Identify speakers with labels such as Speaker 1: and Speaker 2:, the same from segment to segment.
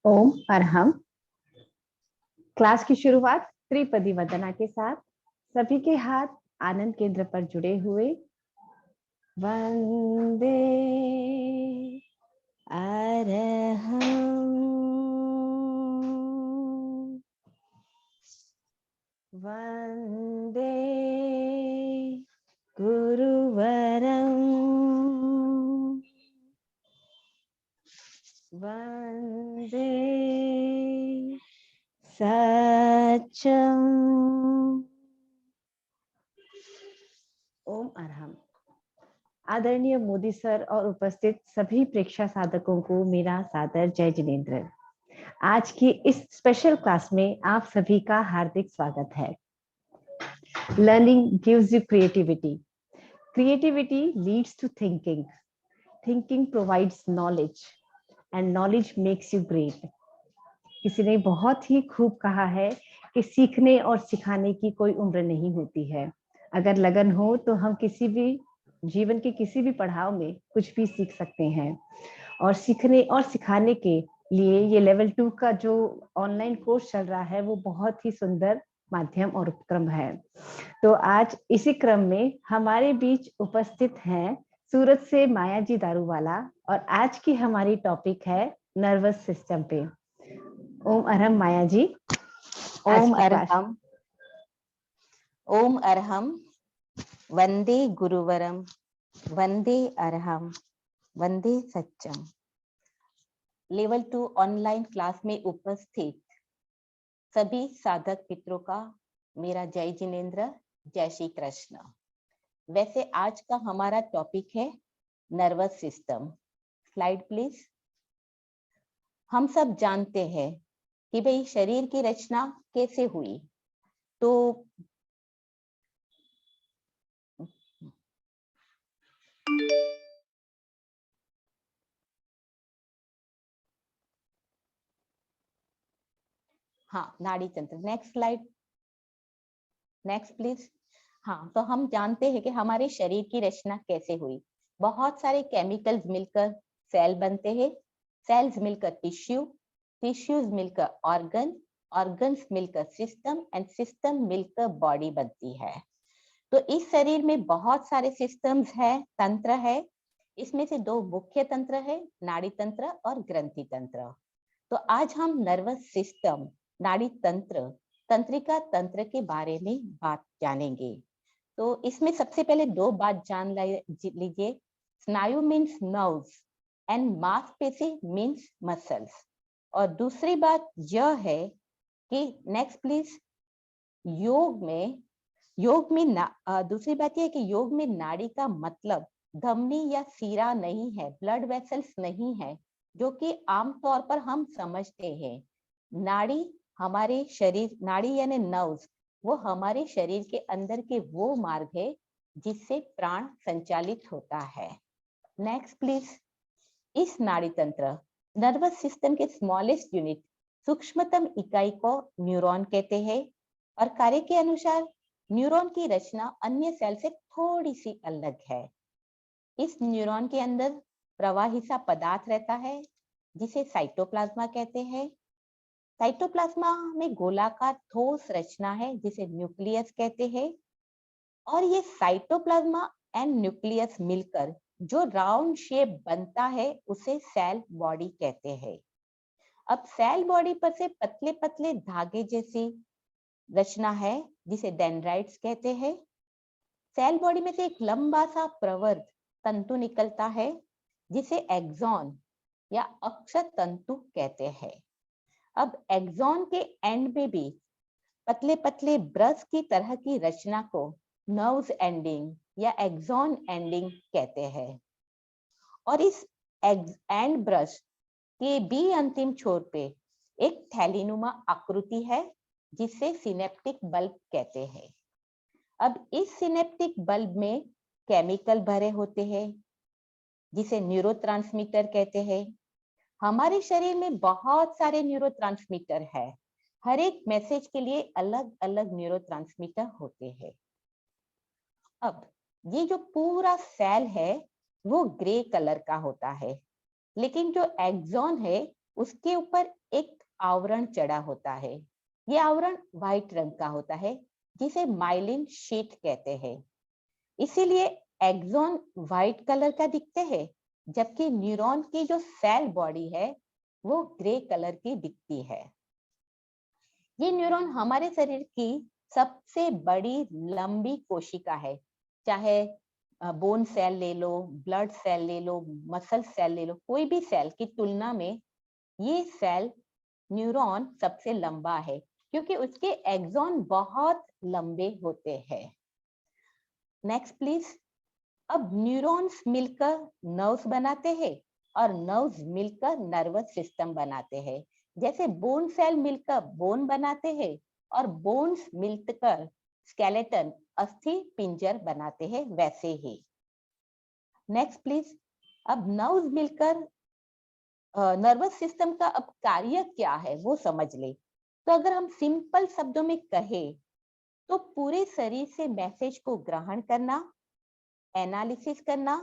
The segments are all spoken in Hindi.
Speaker 1: ओम अरहम। क्लास की शुरुआत त्रिपदी वंदना के साथ। सभी के हाथ आनंद केंद्र पर जुड़े हुए। वंदे अरहम, वंदे गुरुवरम, वंदे सच्चम। ओम अरहम। आदरणीय मोदी सर और उपस्थित सभी प्रेक्षा साधकों को मेरा सादर जय जिनेन्द्र। आज की इस स्पेशल क्लास में आप सभी का हार्दिक स्वागत है। Learning gives you creativity, creativity leads to thinking, thinking provides knowledge and knowledge makes you great. किसी ने बहुत ही खूब कहा है कि सीखने और सिखाने की कोई उम्र नहीं होती है। अगर लगन हो तो हम किसी भी जीवन के किसी भी पड़ाव में कुछ भी सीख सकते हैं। और सीखने और सिखाने के लिए ये लेवल 2 का जो ऑनलाइन कोर्स चल रहा है वो बहुत ही सुंदर माध्यम और उपक्रम है। तो आज इसी क्रम में हमारे बीच उपस्थित हैं सूरत से माया जी दारूवाला, और आज की हमारी टॉपिक है नर्वस सिस्टम पे। ओम अरहम माया जी।
Speaker 2: ओम अरहम, ओम अरहम, वंदे गुरुवरम, वंदे अरहम, वंदे सच्चम। लेवल 2 ऑनलाइन क्लास में उपस्थित सभी साधक मित्रों का मेरा जय जिनेन्द्र, जय श्री कृष्ण। वैसे आज का हमारा टॉपिक है नर्वस सिस्टम। Slide please. हम सब जानते हैं कि भाई शरीर की रचना कैसे हुई। तो हाँ, नाड़ी तंत्र। Next slide, next please. हाँ, तो हम जानते हैं कि हमारे शरीर की रचना कैसे हुई। बहुत सारे केमिकल्स मिलकर सेल बनते हैं, सेल्स मिलकर टिश्यू, टिश्यूज मिलकर ऑर्गन, ऑर्गन्स मिलकर सिस्टम एंड सिस्टम मिलकर बॉडी बनती है। तो इस शरीर में बहुत सारे सिस्टम्स है, तंत्र है। इसमें से दो मुख्य तंत्र है, नाड़ी तंत्र और ग्रंथि तंत्र। तो आज हम नर्वस सिस्टम, नाड़ी तंत्र, तंत्रिका तंत्र के बारे में बात जानेंगे। तो इसमें सबसे पहले दो बात जान लीजिए। स्नायु मीन्स नर्व्स एंड मांसपेशी मीन्स मसल्स। और दूसरी बात यह है कि नेक्स्ट प्लीज, योग में दूसरी बात यह है कि योग में नाड़ी का मतलब धमनी या सीरा नहीं है, ब्लड वेसल्स नहीं है, जो कि आमतौर पर हम समझते हैं। नाड़ी हमारे शरीर, नाड़ी यानी नर्व्स, वो हमारे शरीर के अंदर के वो मार्ग है जिससे प्राण संचालित होता है। Next please. इस नाड़ी तंत्र, नर्वस सिस्टम के स्मॉलेस्ट यूनिट, सूक्ष्मतम इकाई को न्यूरॉन कहते हैं। और कार्य के अनुसार न्यूरॉन की रचना अन्य सेल से थोड़ी सी अलग है। इस न्यूरॉन के अंदर प्रवाही सा पदार्थ रहता है जिसे साइटोप्लाज्मा कहते हैं। साइटोप्लाज्मा में गोलाकार ठोस रचना है जिसे न्यूक्लियस कहते हैं। और ये साइटोप्लाज्मा एंड न्यूक्लियस मिलकर जो राउंड शेप बनता है उसे सेल बॉडी कहते हैं। अब सेल बॉडी पर से पतले पतले धागे जैसी रचना है जिसे डेंड्राइट्स कहते हैं। सेल बॉडी में से एक लंबा सा प्रवर्त तंतु निकलता है जिसे एक्सॉन या अक्षर तंतु कहते हैं। अब एक्सॉन के एंड में भी पतले पतले ब्रश की तरह की रचना को नर्व्स एंडिंग या एक्सॉन एंडिंग कहते हैं। और इस एंड ब्रश के बी अंतिम छोर पे एक थैलीनुमा आकृति है जिसे सिनेप्टिक बल्ब कहते हैं। अब इस सिनेप्टिक बल्ब में केमिकल भरे होते हैं जिसे न्यूरोट्रांसमीटर कहते हैं। हमारे शरीर में बहुत सारे न्यूरोट्रांसमीटर है। हर एक मैसेज के लिए अलग अलग न्यूरोट्रांसमीटर होते हैं। अब ये जो पूरा सेल है वो ग्रे कलर का होता है, लेकिन जो एक्सॉन है उसके ऊपर एक आवरण चढ़ा होता है। ये आवरण व्हाइट रंग का होता है जिसे माइलिन शीट कहते हैं। इसीलिए एक्सॉन व्हाइट कलर का दिखते हैं, जबकि न्यूरॉन की जो सेल बॉडी है वो ग्रे कलर की दिखती है। ये न्यूरॉन हमारे शरीर की सबसे बड़ी लंबी कोशिका है। चाहे बोन सेल ले लो, ब्लड सेल ले लो, मसल सेल ले लो, कोई भी सेल की तुलना में ये सेल न्यूरॉन सबसे लंबा है, क्योंकि उसके एक्सॉन बहुत लंबे होते हैं। Next please. अब न्यूरॉन्स मिलकर नर्व्स बनाते हैं और नर्व्स मिलकर नर्वस सिस्टम बनाते हैं। जैसे बोन सेल मिलकर बोन बनाते हैं और बोन्स मिलकर स्केलेटन अस्थि पिंजर बनाते हैं, वैसे ही। Next please. अब नर्व्स मिलकर नर्वस सिस्टम का अब कार्य क्या है वो समझ ले। तो अगर हम सिंपल शब्दों में कहें तो पूरे शरीर से मैसेज को ग्रहण करना, एनालिसिस करना,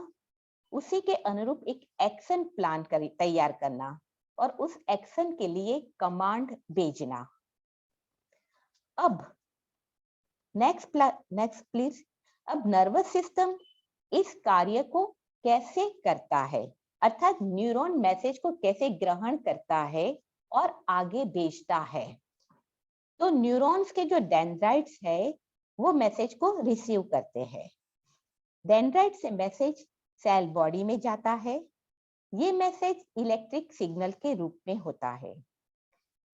Speaker 2: उसी के अनुरूप एक एक्शन प्लान तैयार करना और उस एक्शन के लिए कमांड भेजना। अब नेक्स्ट प्लीज। अब नर्वस सिस्टम इस कार्य को कैसे करता है, अर्थात न्यूरॉन मैसेज को कैसे ग्रहण करता है और आगे भेजता है। तो न्यूरॉन्स के जो डेंड्राइट्स है वो मैसेज को रिसीव करते हैं। डेंड्राइट से मैसेज सेल बॉडी में जाता है। ये मैसेज इलेक्ट्रिक सिग्नल के रूप में होता है।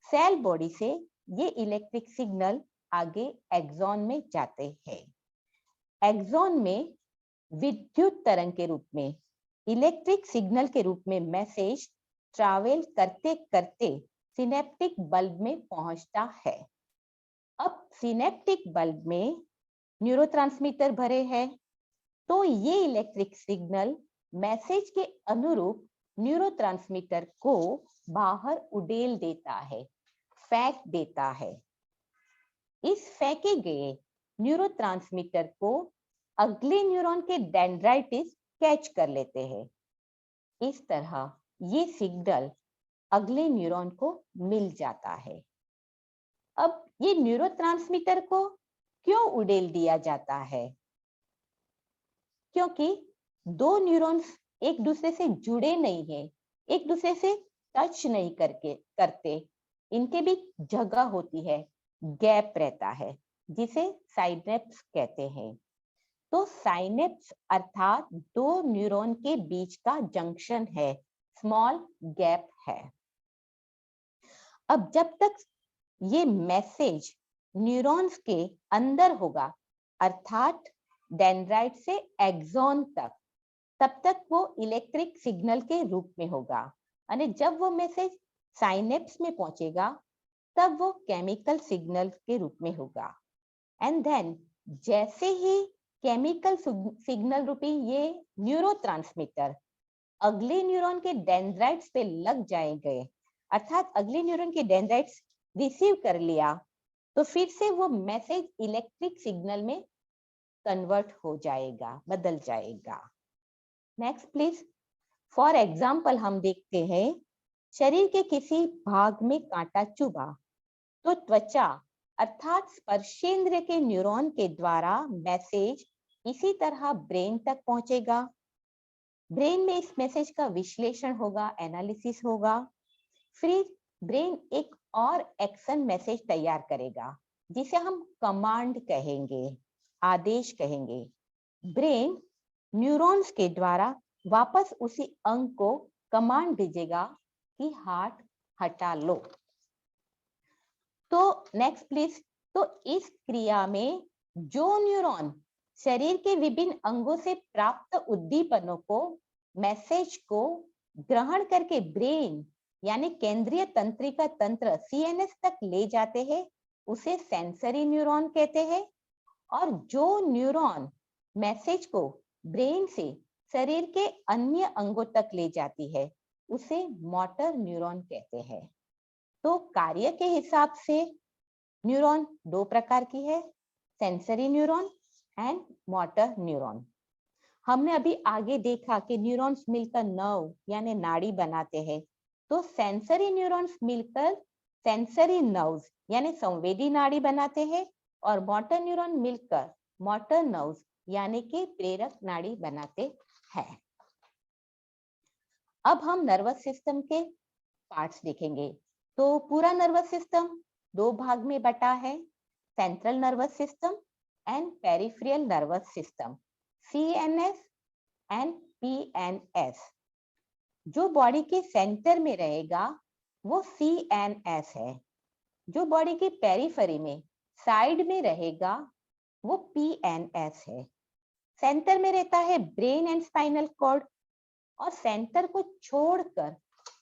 Speaker 2: सेल बॉडी से ये इलेक्ट्रिक सिग्नल आगे एक्सॉन में जाते हैं। एक्सॉन में विद्युत तरंग के रूप में, इलेक्ट्रिक सिग्नल के रूप में मैसेज ट्रैवल करते करते सिनेप्टिक बल्ब में पहुंचता है। अब सिनेप्टिक बल्ब में न्यूरोट्रांसमीटर भरे हैं, तो ये इलेक्ट्रिक सिग्नल मैसेज के अनुरूप न्यूरोट्रांसमीटर को बाहर उड़ेल देता है, फेंक देता है। इस फेंके गए न्यूरोट्रांसमीटर को अगले न्यूरॉन के डेंड्राइटिस कैच कर लेते हैं। इस तरह ये सिग्नल अगले न्यूरॉन को मिल जाता है। अब ये न्यूरोट्रांसमीटर को क्यों उड़ेल दिया जाता है? क्योंकि दो न्यूरॉन्स एक दूसरे से जुड़े नहीं हैं, एक दूसरे से टच नहीं करते। इनके भी जगह होती है, गैप रहता है, जिसे साइनेप्स कहते हैं। तो साइनेप्स अर्थात दो न्यूरॉन के बीच का जंक्शन है, स्मॉल गैप है। अब जब तक ये मैसेज न्यूरॉन्स के अंदर होगा, अर्थात डेंड्राइट से एक्सॉन तक, तब तक वो इलेक्ट्रिक सिग्नल के रूप में होगा। और जब वो मैसेज साइनेप्स में पहुंचेगा तब वो केमिकल सिग्नल के रूप में होगा। एंड देन जैसे ही केमिकल सिग्नल रूपी ये न्यूरोट्रांसमीटर अगले न्यूरॉन के डेंड्राइट्स पे लग जाएंगे, अर्थात अगले न्यूरॉन के डेंड्राइट्स रिसीव कर लिया, तो फिर से वो मैसेज इलेक्ट्रिक सिग्नल में कन्वर्ट हो जाएगा, बदल जाएगा। Next please. फॉर एग्जाम्पल हम देखते हैं, शरीर के किसी भाग में कांटा चुभा तो त्वचा अर्थात स्पर्शेंद्र के न्यूरॉन के द्वारा मैसेज इसी तरह ब्रेन तक पहुंचेगा। ब्रेन में इस मैसेज का विश्लेषण होगा, एनालिसिस होगा। फिर ब्रेन एक और एक्शन मैसेज तैयार करेगा जिसे हम कमांड कहेंगे, आदेश कहेंगे। ब्रेन न्यूरॉन्स के द्वारा वापस उसी अंग को कमांड भेजेगा कि हार्ट हटा लो। तो नेक्स्ट प्लीज। तो इस क्रिया में जो न्यूरॉन शरीर के विभिन्न अंगों से प्राप्त उद्दीपनों को, मैसेज को ग्रहण करके ब्रेन यानी केंद्रीय तंत्रिका तंत्र सीएनएस तक ले जाते हैं, उसे सेंसरी न्यूरॉन कहते हैं। और जो न्यूरॉन मैसेज को ब्रेन से शरीर के अन्य अंगों तक ले जाती है, उसे मोटर न्यूरॉन कहते हैं। तो कार्य के हिसाब से न्यूरॉन दो प्रकार की है, sensory neuron and motor neuron. हमने अभी आगे देखा कि न्यूरॉन्स मिलकर नर्व यानी नाड़ी बनाते हैं। तो सेंसरी न्यूरॉन्स मिलकर सेंसरी नर्व्स यानी संवेदी नाड़ी बनाते हैं और मोटर न्यूरॉन मिलकर मोटर नर्व्स यानी कि प्रेरक नाड़ी बनाते हैं। अब हम नर्वस सिस्टम के पार्ट्स देखेंगे। तो पूरा नर्वस सिस्टम दो भाग में बटा है, central nervous system and peripheral nervous system, CNS and PNS। जो बॉडी के सेंटर में रहेगा वो CNS है, जो बॉडी के पेरिफेरी में साइड में रहेगा वो PNS है। सेंटर में रहता है ब्रेन एंड स्पाइनल कॉर्ड और सेंटर को छोड़कर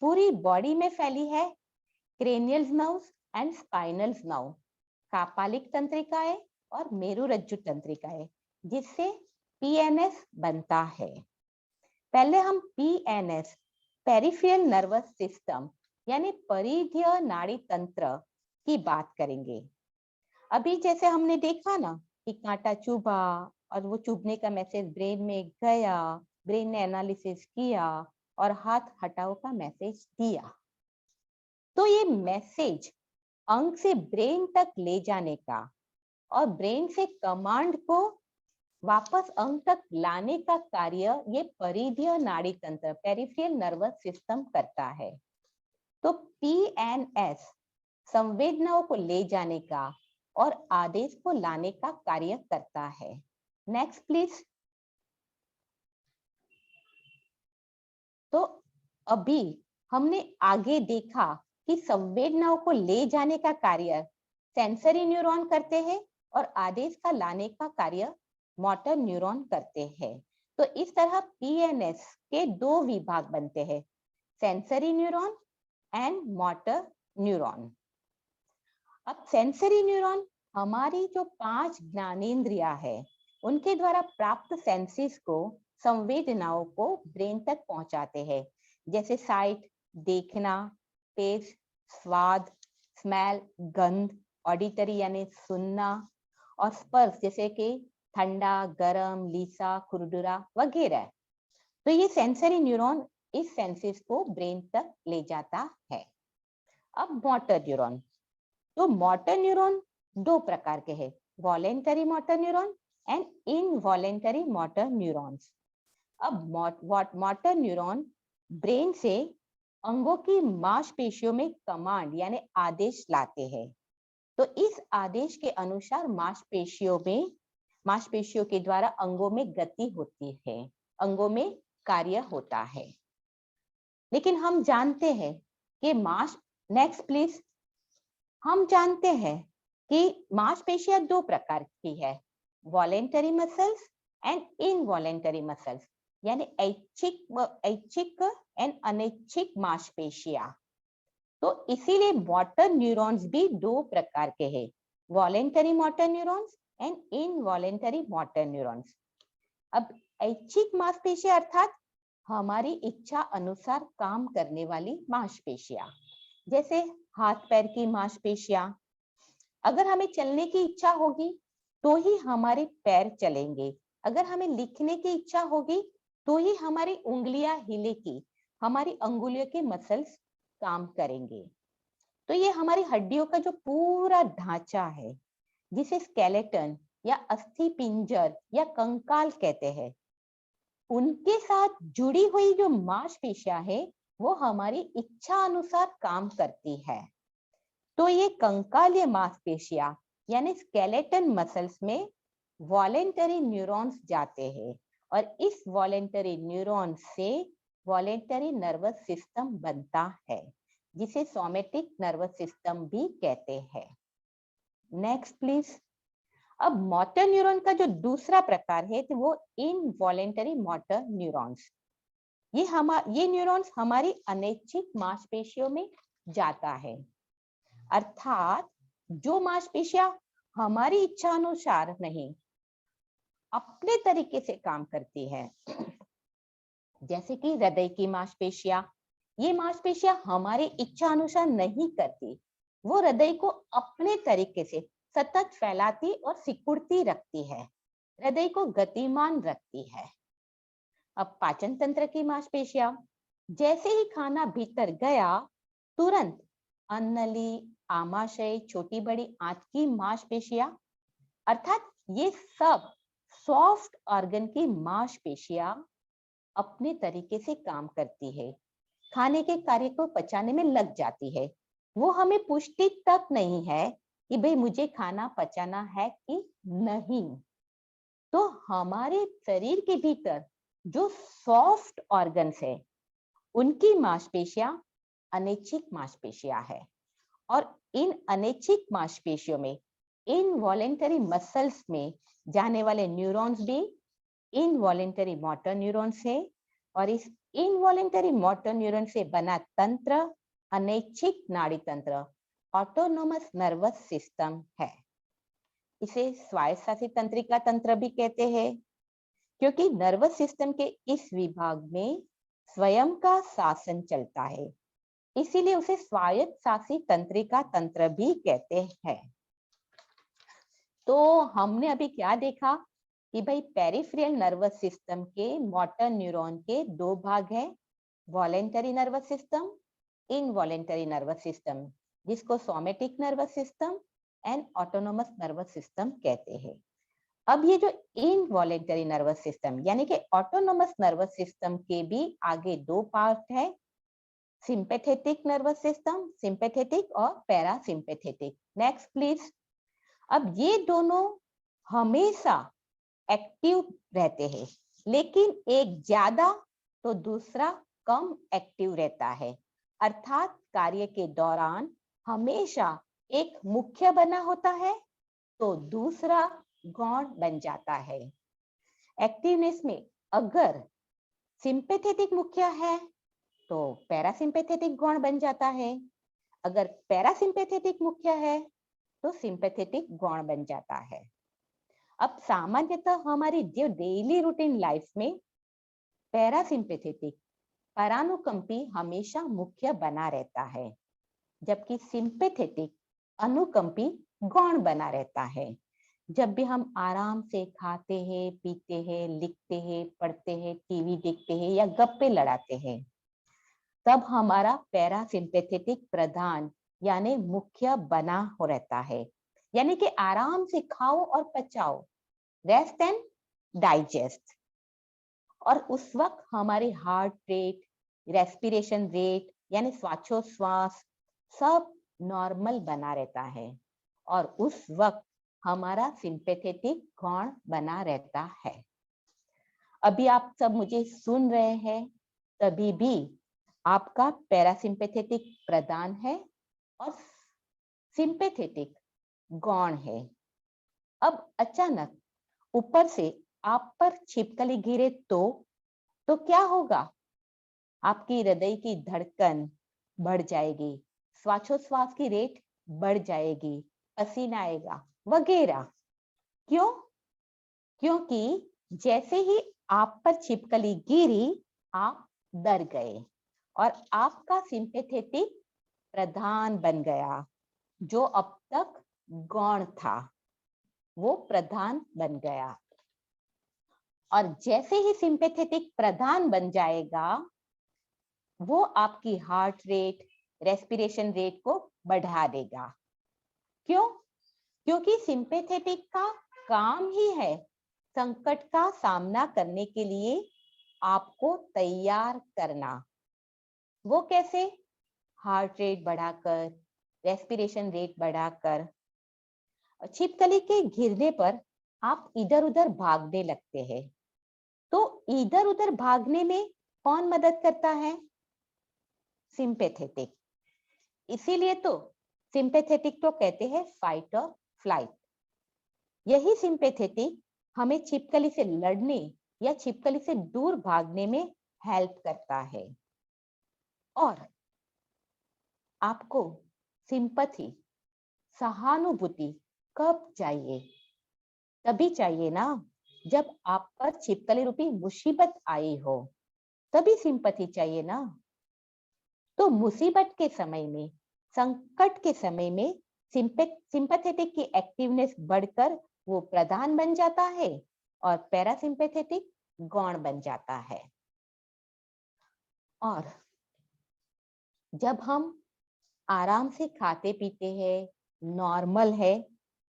Speaker 2: पूरी बॉडी में फैली है cranial nerves and spinal nerve, कापालिक तंत्रिकाएं और मेरुरज्जु तंत्रिकाएं, जिससे PNS बनता है। पहले हम PNS पेरिफेरल नर्वस सिस्टम यानी परिधीय नाड़ी तंत्र की बात करेंगे। अभी जैसे हमने देखा ना कि कांटा चुभा और वो चुभने का मैसेज ब्रेन में गया, ब्रेन ने एनालिसिस किया और हाथ हटाओ का मैसेज दिया। तो ये मैसेज अंग से ब्रेन तक ले जाने का और ब्रेन से कमांड को वापस अंग तक लाने का कार्य ये परिधीय नाड़ी तंत्र पेरिफेरल नर्वस सिस्टम करता है। तो PNS संवेदनाओं को ले जाने का और आदेश को लाने का कार्य करता है। Next please. तो अभी हमने आगे देखा कि संवेदनाओं को ले जाने का कार्य सेंसरी न्यूरॉन करते हैं और आदेश का लाने का कार्य मोटर न्यूरॉन करते हैं। तो इस तरह PNS के दो विभाग बनते हैं, sensory neuron and motor neuron. अब सेंसरी न्यूरॉन हमारी जो 5 ज्ञानेंद्रिया है उनके द्वारा प्राप्त सेंसेस को, संवेदनाओं को ब्रेन तक पहुंचाते हैं, जैसे साइट देखना, टेस्ट स्वाद, स्मेल गंध, ऑडिटरी यानी सुनना और स्पर्श जैसे कि ठंडा गरम लीसा खुरदुरा वगैरह। तो ये सेंसरी न्यूरॉन इस सेंसेस को ब्रेन तक ले जाता है। अब मोटर न्यूरॉन। तो मोटर न्यूरॉन दो प्रकार के हैं, voluntary motor neuron and involuntary motor neurons. अब मोटर न्यूरॉन ब्रेन से अंगों की मांसपेशियों में कमांड यानी आदेश लाते हैं। तो इस आदेश के अनुसार मांसपेशियों के द्वारा अंगों में गति होती है, अंगों में कार्य होता है। लेकिन हम जानते हैं कि नेक्स्ट प्लीज। हम जानते हैं कि मांसपेशियां दो प्रकार की है, voluntary muscles and involuntary muscles, यानी ऐच्छिक एंड अनैच्छिक मांसपेशियां। तो इसीलिए मोटर न्यूरॉन्स भी दो प्रकार के हैं, voluntary motor neurons and involuntary motor neurons. अब ऐच्छिक मांसपेशियां अर्थात हमारी इच्छा अनुसार काम करने वाली मांसपेशियां, जैसे हाथ पैर की मांसपेशियां। अगर हमें चलने की इच्छा होगी तो ही हमारे पैर चलेंगे, अगर हमें लिखने की इच्छा होगी तो ही हमारी उंगलियां हिलेगी, हमारी अंगुलियों के मसल्स काम करेंगे। तो ये हमारी हड्डियों का जो पूरा ढांचा है, जिसे स्केलेटन या अस्थि पिंजर या कंकाल कहते हैं, उनके साथ जुड़ी हुई जो मांसपेशियां है वो हमारी इच्छा अनुसार काम करती है। तो ये कंकालीय मांसपेशियां यानी स्केलेटन मसल्स में वॉलेंटरी न्यूरॉन्स जाते हैं और इस वॉलेंटरी न्यूरॉन से वॉलेंटरी नर्वस सिस्टम बनता है, जिसे सोमैटिक नर्वस सिस्टम भी कहते हैं। Next please. अब मोटर न्यूरॉन का जो दूसरा प्रकार है तो वो इनवॉलेंटरी मोटर न्यूरॉन्स। ये न्यूरॉन्स हमारी अनैच्छिक मांसपेशियों में जाता है, अर्थात जो मांसपेशियां हमारी इच्छा अनुसार नहीं अपने तरीके से काम करती है, जैसे कि हृदय की मांसपेशियां, ये मांसपेशियां हमारी इच्छा अनुसार नहीं करती, वो हृदय को अपने तरीके से सतत फैलाती और सिकुड़ती रखती है, हृदय को गतिमान रखती है। अब पाचन तंत्र की मांसपेशियां, जैसे ही खाना भीतर गया, तुरंत अन्नली, आमाशय, छोटी बड़ी आंत की मांसपेशियां, अर्थात ये सब सॉफ्ट ऑर्गन की मांसपेशियां अपने तरीके से काम करती है, खाने के कार्य को पचाने में लग जाती है। वो हमें पूछती तक नहीं है कि भाई मुझे खाना पचाना है कि नहीं। तो हमारे शरीर के भीतर जो सॉफ्ट ऑर्गन्स है, उनकी मांसपेशियां अनैच्छिक मांसपेशियां है, और इन अनैच्छिक मांसपेशियों में इनवॉलेंटरी मसल्स में जाने वाले न्यूरॉन्स भी इनवॉलेंटरी मोटर न्यूरॉन्स है, और इस इनवॉलेंटरी मोटर न्यूरॉन से बना तंत्र अनैच्छिक नाड़ी तंत्र, ऑटोनोमस नर्वस सिस्टम है। इसे स्वायत्त शासित तंत्रिका तंत्र भी कहते हैं, क्योंकि नर्वस सिस्टम के इस विभाग में स्वयं का शासन चलता है, इसीलिए उसे स्वायत्त शासित तंत्रिका तंत्र भी कहते हैं। तो हमने अभी क्या देखा कि भाई पेरिफेरल नर्वस सिस्टम के मोटर न्यूरॉन के दो भाग हैं, voluntary nervous system, involuntary nervous system, जिसको somatic nervous system and autonomous nervous system कहते हैं। अब ये जो इनवॉलेंटरी नर्वस सिस्टम यानी कि ऑटोनोमस नर्वस सिस्टम के भी आगे दो पार्ट है, सिंपैथेटिक नर्वस सिस्टम, सिंपैथेटिक और पैरासिम्पैथेटिक। Next please. अब ये दोनों हमेशा एक्टिव रहते हैं, लेकिन एक ज्यादा तो दूसरा कम एक्टिव रहता है, अर्थात कार्य के दौरान हमेशा एक मुख्य बना होता है तो दूसरा गौण बन जाता है। एक्टिवनेस में अगर सिंपैथेटिक मुख्य है तो पैरासिम्पैथेटिक गौण बन जाता है, अगर पैरासिम्पैथेटिक मुख्य है तो सिंपैथेटिक गौण बन जाता है। अब सामान्यतः हमारी जो डेली रूटीन लाइफ में पैरासिम्पैथेटिक परानुकंपी हमेशा मुख्य बना रहता है, जबकि सिंपैथेटिक अनुकंपी गौण बना रहता है। जब भी हम आराम से खाते हैं, पीते हैं, लिखते हैं, पढ़ते हैं, टीवी देखते हैं या गप्पे लड़ाते हैं, तब हमारा पैरासिम्पैथेटिक प्रधान यानी मुख्य बना हो रहता है, यानी कि आराम से खाओ और पचाओ, रेस्ट एंड डाइजेस्ट। और उस वक्त हमारी हार्ट रेट, रेस्पिरेशन रेट यानी श्वासोश्वास सब नॉर्मल बना रहता है, और उस वक्त हमारा सिंपैथेटिक गौण बना रहता है। अभी आप सब मुझे सुन रहे हैं, तभी भी आपका पैरासिम्पैथेटिक प्रधान है और सिंपैथेटिक गौण है। अब अचानक ऊपर से आप पर छिपकली गिरे तो क्या होगा? आपकी हृदय की धड़कन बढ़ जाएगी, श्वासोश्वास की रेट बढ़ जाएगी, पसीना आएगा वगैरह। क्यों? क्योंकि जैसे ही आप पर छिपकली गिरी आप डर गए और आपका सिंपैथेटिक प्रधान बन गया, जो अब तक गौण था वो प्रधान बन गया। और जैसे ही सिंपैथेटिक प्रधान बन जाएगा, वो आपकी हार्ट रेट, रेस्पिरेशन रेट को बढ़ा देगा। क्यों? क्योंकि सिंपैथेटिक का काम ही है संकट का सामना करने के लिए आपको तैयार करना। वो कैसे? हार्ट रेट बढ़ाकर, रेस्पिरेशन रेट बढ़ाकर। छिपकली के गिरने पर आप इधर उधर भागने लगते हैं, तो इधर उधर भागने में कौन मदद करता है? सिंपैथेटिक। इसीलिए तो सिंपैथेटिक तो कहते हैं फाइट और फ्लाइट। यही सिंपैथेटिक हमें छिपकली से लड़ने या छिपकली से दूर भागने में हेल्प करता है। और आपको सिंपैथी, सहानुभूति कब चाहिए? तभी चाहिए ना जब आप पर छिपकली रूपी मुसीबत आई हो, तभी सिंपैथी चाहिए ना। तो मुसीबत के समय में, संकट के समय में सिंपैथेटिक की एक्टिवनेस बढ़कर वो प्रधान बन जाता है और पैरासिम्पैथेटिक गौण बन जाता है। और जब हम आराम से खाते पीते हैं, नॉर्मल है,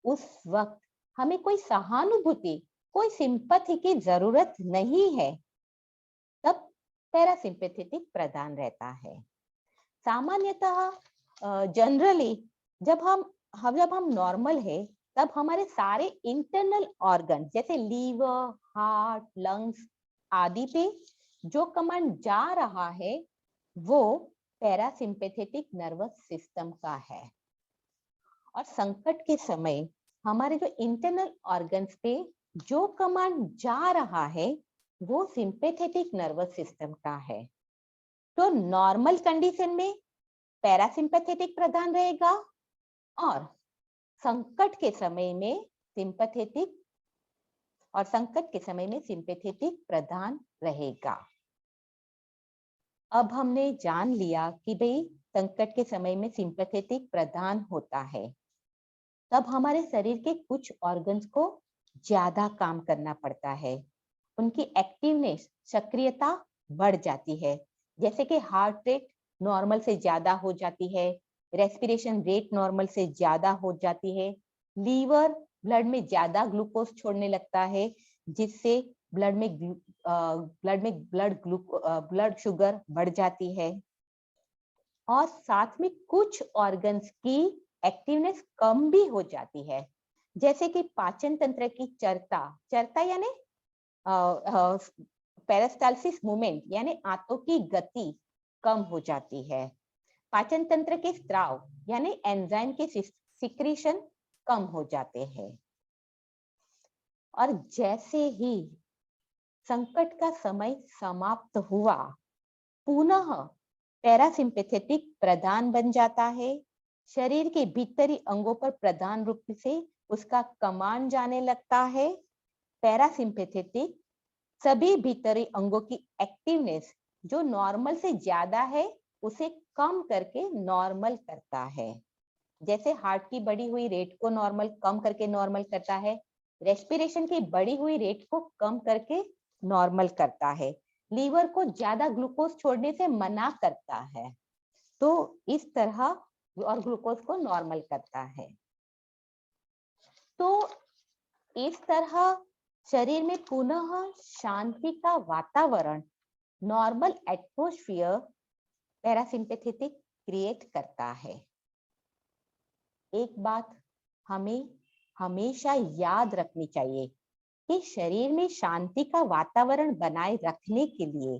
Speaker 2: उस वक्त हमें कोई सहानुभूति, कोई सिंपैथी की जरूरत नहीं है, तब पैरासिम्पैथेटिक प्रधान रहता है। सामान्यतः जनरली जब हम नॉर्मल है, तब हमारे सारे इंटरनल ऑर्गन जैसे लीवर, हार्ट, लंग्स आदि पे जो कमांड जा रहा है वो पैरासिम्पैथेटिक नर्वस सिस्टम का है। और संकट के समय हमारे जो इंटरनल ऑर्गन्स पे जो कमांड जा रहा है वो सिंपैथेटिक नर्वस सिस्टम का है। तो नॉर्मल कंडीशन में पैरासिम्पैथेटिक प्रधान रहेगा और संकट के समय में सिंपैथेटिक प्रधान रहेगा। अब हमने जान लिया कि भाई संकट के समय में सिंपैथेटिक प्रधान होता है, तब हमारे शरीर के कुछ ऑर्गन्स को ज्यादा काम करना पड़ता है, उनकी एक्टिवनेस, सक्रियता बढ़ जाती है। जैसे कि हार्ट रेट नॉर्मल से ज्यादा हो जाती है, रेस्पिरेशन रेट नॉर्मल से ज्यादा हो जाती है, लीवर ब्लड में ज्यादा ग्लूकोज छोड़ने लगता है, जिससे ब्लड शुगर बढ़ जाती है। और साथ में कुछ ऑर्गन्स की एक्टिवनेस कम भी हो जाती है, जैसे कि पाचन तंत्र की चरता यानी पेरिस्टालसिस मूवमेंट यानी आंतों की गति कम हो जाती है, पाचन तंत्र के स्राव यानी एंजाइम के सिक्रीशन कम हो जाते हैं। और जैसे ही संकट का समय समाप्त हुआ, पुनः पैरासिम्पैथेटिक प्रधान बन जाता है। शरीर के भीतरी अंगों पर प्रधान रूप से उसका कमांड जाने लगता है। पैरासिम्पैथेटिक सभी भीतरी अंगों की एक्टिवनेस जो नॉर्मल से ज्यादा है उसे कम करके नॉर्मल करता है। जैसे हार्ट की बढ़ी हुई रेट को कम करके नॉर्मल करता है, रेस्पिरेशन की बढ़ी हुई रेट को कम करके नॉर्मल करता है, लीवर को ज्यादा ग्लूकोज छोड़ने से मना करता है, तो इस तरह और ग्लूकोज को नॉर्मल करता है। तो इस तरह शरीर में पुनः शांति का वातावरण, नॉर्मल एटमॉस्फेयर पैरासिम्पैथेटिक क्रिएट करता है। एक बात हमें हमेशा याद रखनी चाहिए कि शरीर में शांति का वातावरण बनाए रखने के लिए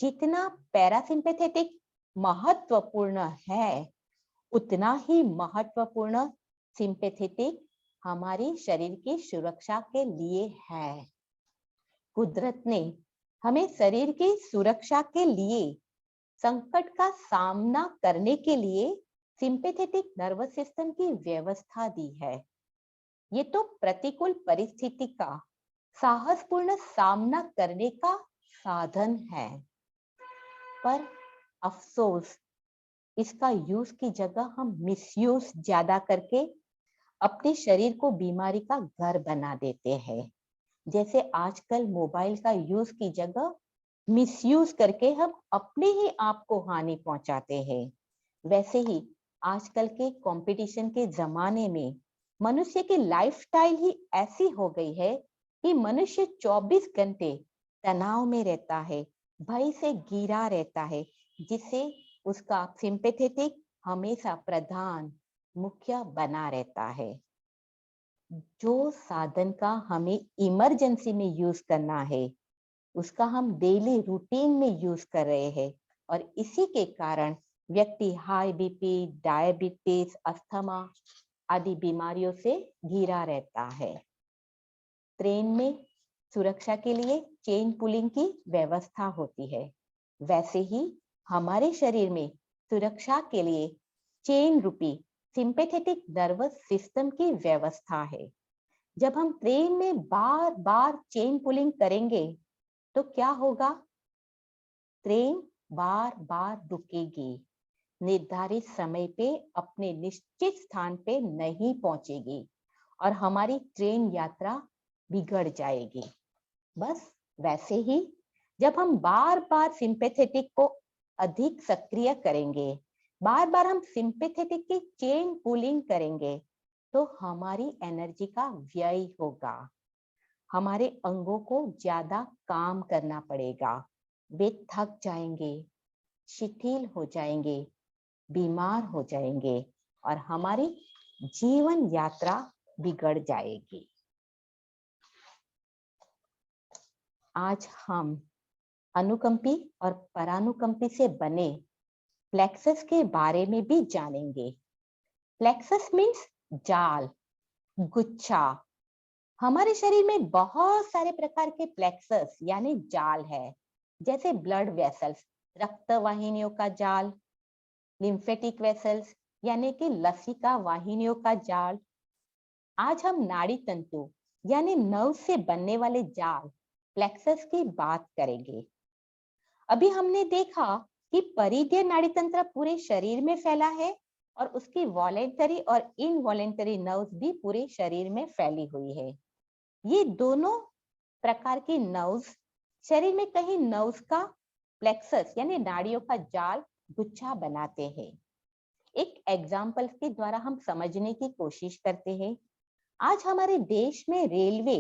Speaker 2: जितना पैरासिम्पैथेटिक महत्वपूर्ण है, उतना ही महत्वपूर्ण सिंपैथेटिक हमारी शरीर की सुरक्षा के लिए है। कुदरत ने हमें शरीर की सुरक्षा के लिए, संकट का सामना करने के लिए सिंपैथेटिक नर्वस सिस्टम की व्यवस्था दी है। ये तो प्रतिकूल परिस्थिति का साहसपूर्ण सामना करने का साधन है, पर अफसोस इसका यूज की जगह हम मिसयूज ज्यादा करके अपने शरीर को बीमारी का घर बना देते हैं। जैसे आजकल मोबाइल का यूज की जगह मिसयूज करके हम अपने ही आप को हानि पहुंचाते हैं। वैसे ही आजकल के कंपटीशन के जमाने में मनुष्य की लाइफस्टाइल ही ऐसी हो गई है कि मनुष्य 24 घंटे तनाव में रहता है, भय से घिरा रहता है, जिससे उसका सिंपैथेटिक हमेशा प्रधान मुख्य बना रहता है। जो साधन का हमें इमरजेंसी में यूज करना है उसका हम डेली रूटीन में यूज कर रहे हैं, और इसी के कारण व्यक्ति हाई बीपी, डायबिटीज, अस्थमा आदि बीमारियों से घिरा रहता है। ट्रेन में सुरक्षा के लिए चेन पुलिंग की व्यवस्था होती है, वैसे ही हमारे शरीर में सुरक्षा के लिए चेन रूपी सिंपैथेटिक नर्वस सिस्टम की व्यवस्था है। जब हम ट्रेन में बार बार चेन पुलिंग करेंगे तो क्या होगा? ट्रेन बार बार रुकेगी, निर्धारित समय पे अपने निश्चित स्थान पे नहीं पहुंचेगी और हमारी ट्रेन यात्रा बिगड़ जाएगी। बस वैसे ही जब हम बार बार सिंपैथेटिक को अधिक सक्रिय करेंगे, बार बार हम सिंपैथेटिक की चेन पुलिंग करेंगे, तो हमारी एनर्जी का व्यय होगा, हमारे अंगों को ज्यादा काम करना पड़ेगा, वे थक जाएंगे, शिथिल हो जाएंगे, बीमार हो जाएंगे और हमारी जीवन यात्रा बिगड़ जाएगी। आज हम अनुकंपी और परानुकंपी से बने प्लेक्सस के बारे में भी जानेंगे। प्लेक्सस मीन्स जाल, गुच्छा। हमारे शरीर में बहुत सारे प्रकार के प्लेक्सस यानी जाल है, जैसे ब्लड वेसल्स, रक्त वाहिनियों का जाल, लिम्फेटिक वेसल्स यानी कि लसिका वाहिनियों का जाल। आज हम नाड़ी तंतु यानी नर्व से बनने वाले जाल प्लेक्सस की बात करेंगे। अभी हमने देखा कि परिधीय नाड़ी तंत्र पूरे शरीर में फैला है और उसकी वॉलेंटरी और इनवॉलेंटरी नर्व्स भी पूरे शरीर में फैली हुई है। ये दोनों प्रकार की नर्व्स शरीर में कहीं नर्व्स का प्लेक्सस यानी नाड़ियों का जाल गुच्छा बनाते हैं। एक एग्जाम्पल के द्वारा हम समझने की कोशिश करते हैं। आज हमारे देश में रेलवे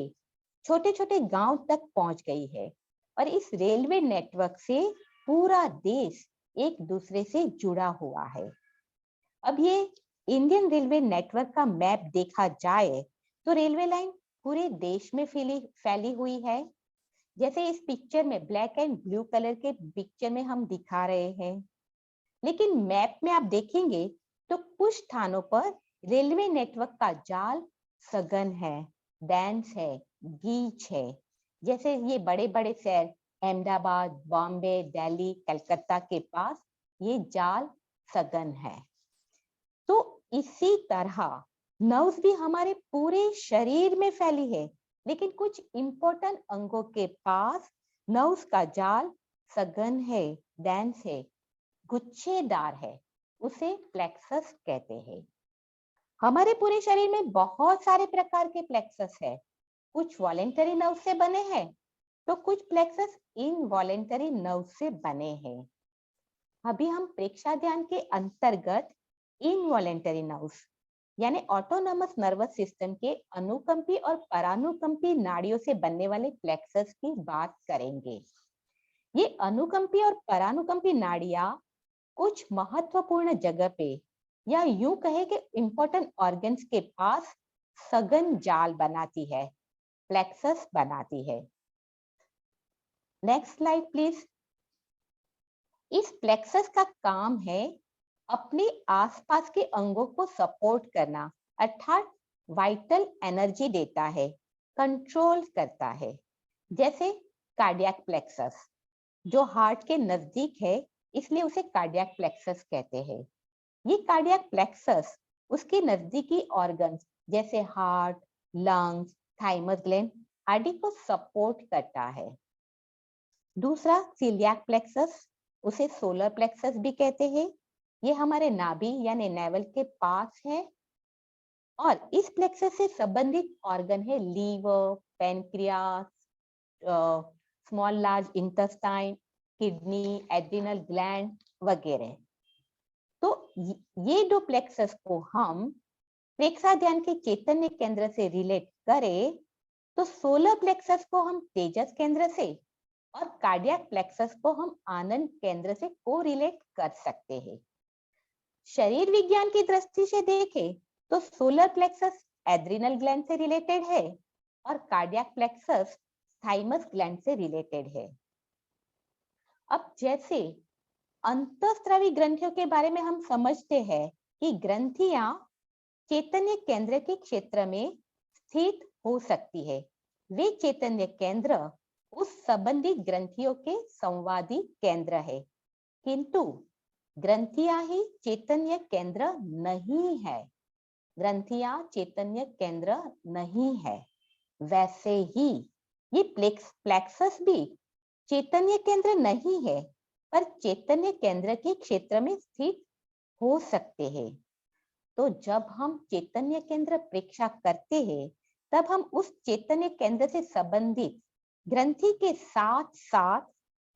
Speaker 2: छोटे छोटे गांव तक पहुंच गई है और इस रेलवे नेटवर्क से पूरा देश एक दूसरे से जुड़ा हुआ है। अब ये इंडियन रेलवे नेटवर्क का मैप देखा जाए तो रेलवे लाइन पूरे देश में फैली हुई है। जैसे इस पिक्चर में ब्लैक एंड ब्लू कलर के पिक्चर में हम दिखा रहे हैं, लेकिन मैप में आप देखेंगे तो कुछ स्थानों पर रेलवे नेटवर्क का जाल सघन है, डेंस है, गीच है। जैसे ये बड़े बड़े शहर अहमदाबाद, बॉम्बे, दिल्ली, कलकत्ता के पास ये जाल सघन है। तो इसी तरह नर्व्स भी हमारे पूरे शरीर में फैली है, लेकिन कुछ इंपॉर्टेंट अंगों के पास नर्व्स का जाल सघन है, डेंस है, गुच्छेदार है, उसे प्लेक्सस कहते हैं। हमारे पूरे शरीर में बहुत सारे प्रकार के प्लेक्सस है। कुछ वॉलेंटरी नर्व से बने हैं तो कुछ प्लेक्सस इनवॉलेंटरी नर्व से बने हैं। अभी हम प्रेक्षा ध्यान के अंतर्गत इनवॉलेंटरी नर्व्स यानी ऑटोनॉमस नर्वस सिस्टम के अनुकंपी और परानुकंपी नाड़ियों से बनने वाले प्लेक्सस की बात करेंगे। ये अनुकंपी और परानुकंपी नाड़ियां कुछ महत्वपूर्ण जगह पे या यूं कहे कि इंपॉर्टेंट ऑर्गन्स के पास सघन जाल बनाती है, प्लेक्सस बनाती है। Next slide please. इस प्लेक्सस का काम है अपने आसपास के अंगों को सपोर्ट करना, अर्थात वाइटल एनर्जी देता है, कंट्रोल करता है। जैसे कार्डियक प्लेक्सस जो हार्ट के नजदीक है, इसलिए उसे कार्डियक प्लेक्सस कहते हैं। ये कार्डियक प्लेक्सस उसके नजदीकी ऑर्गन्स जैसे हार्ट, लंग्स, थाइमस ग्लैंड आदि को सपोर्ट करता है। दूसरा सिलियाक प्लेक्सस, उसे सोलर प्लेक्सस भी कहते हैं। ये हमारे नाभि यानी नेवल के पास है और इस प्लेक्सस से संबंधित ऑर्गन है liver, pancreas, small large intestine, kidney, adrenal gland वगैरह। तो ये दो प्लेक्सस को हम प्रेक्षा ध्यान के चैतन्य केंद्र से रिलेट करें तो सोलर प्लेक्सस को हम तेजस केंद्र से और कार्डियक प्लेक्सस को हम आनंद केंद्र से को रिलेट कर सकते हैं। शरीर विज्ञान की दृष्टि से देखें तो सोलर प्लेक्सस एड्रिनल ग्लैंड से रिलेटेड है और कार्डियक प्लेक्सस थाइमस ग्लैंड से रिलेटेड है। अब जैसे अंतःस्रावी ग्रंथियों के बारे में हम समझते हैं कि ग्रंथियां चैतन्य केंद्र के क्षेत्र में स्थित हो सकती है। वे चैतन्य केंद्र उस संबंधित ग्रंथियों के संवादी केंद्र है, किंतु ग्रंथियां ही चैतन्य केंद्र नहीं है। ग्रंथियां चैतन्य केंद्र नहीं है। वैसे ही ये प्लेक्सस भी चैतन्य केंद्र नहीं है, पर चैतन्य केंद्र के क्षेत्र में स्थित हो सकते हैं। तो जब हम चैतन्य केंद्र प्रेक्षा करते हैं, तब हम उस चैतन्य केंद्र से संबंधित ग्रंथि के साथ साथ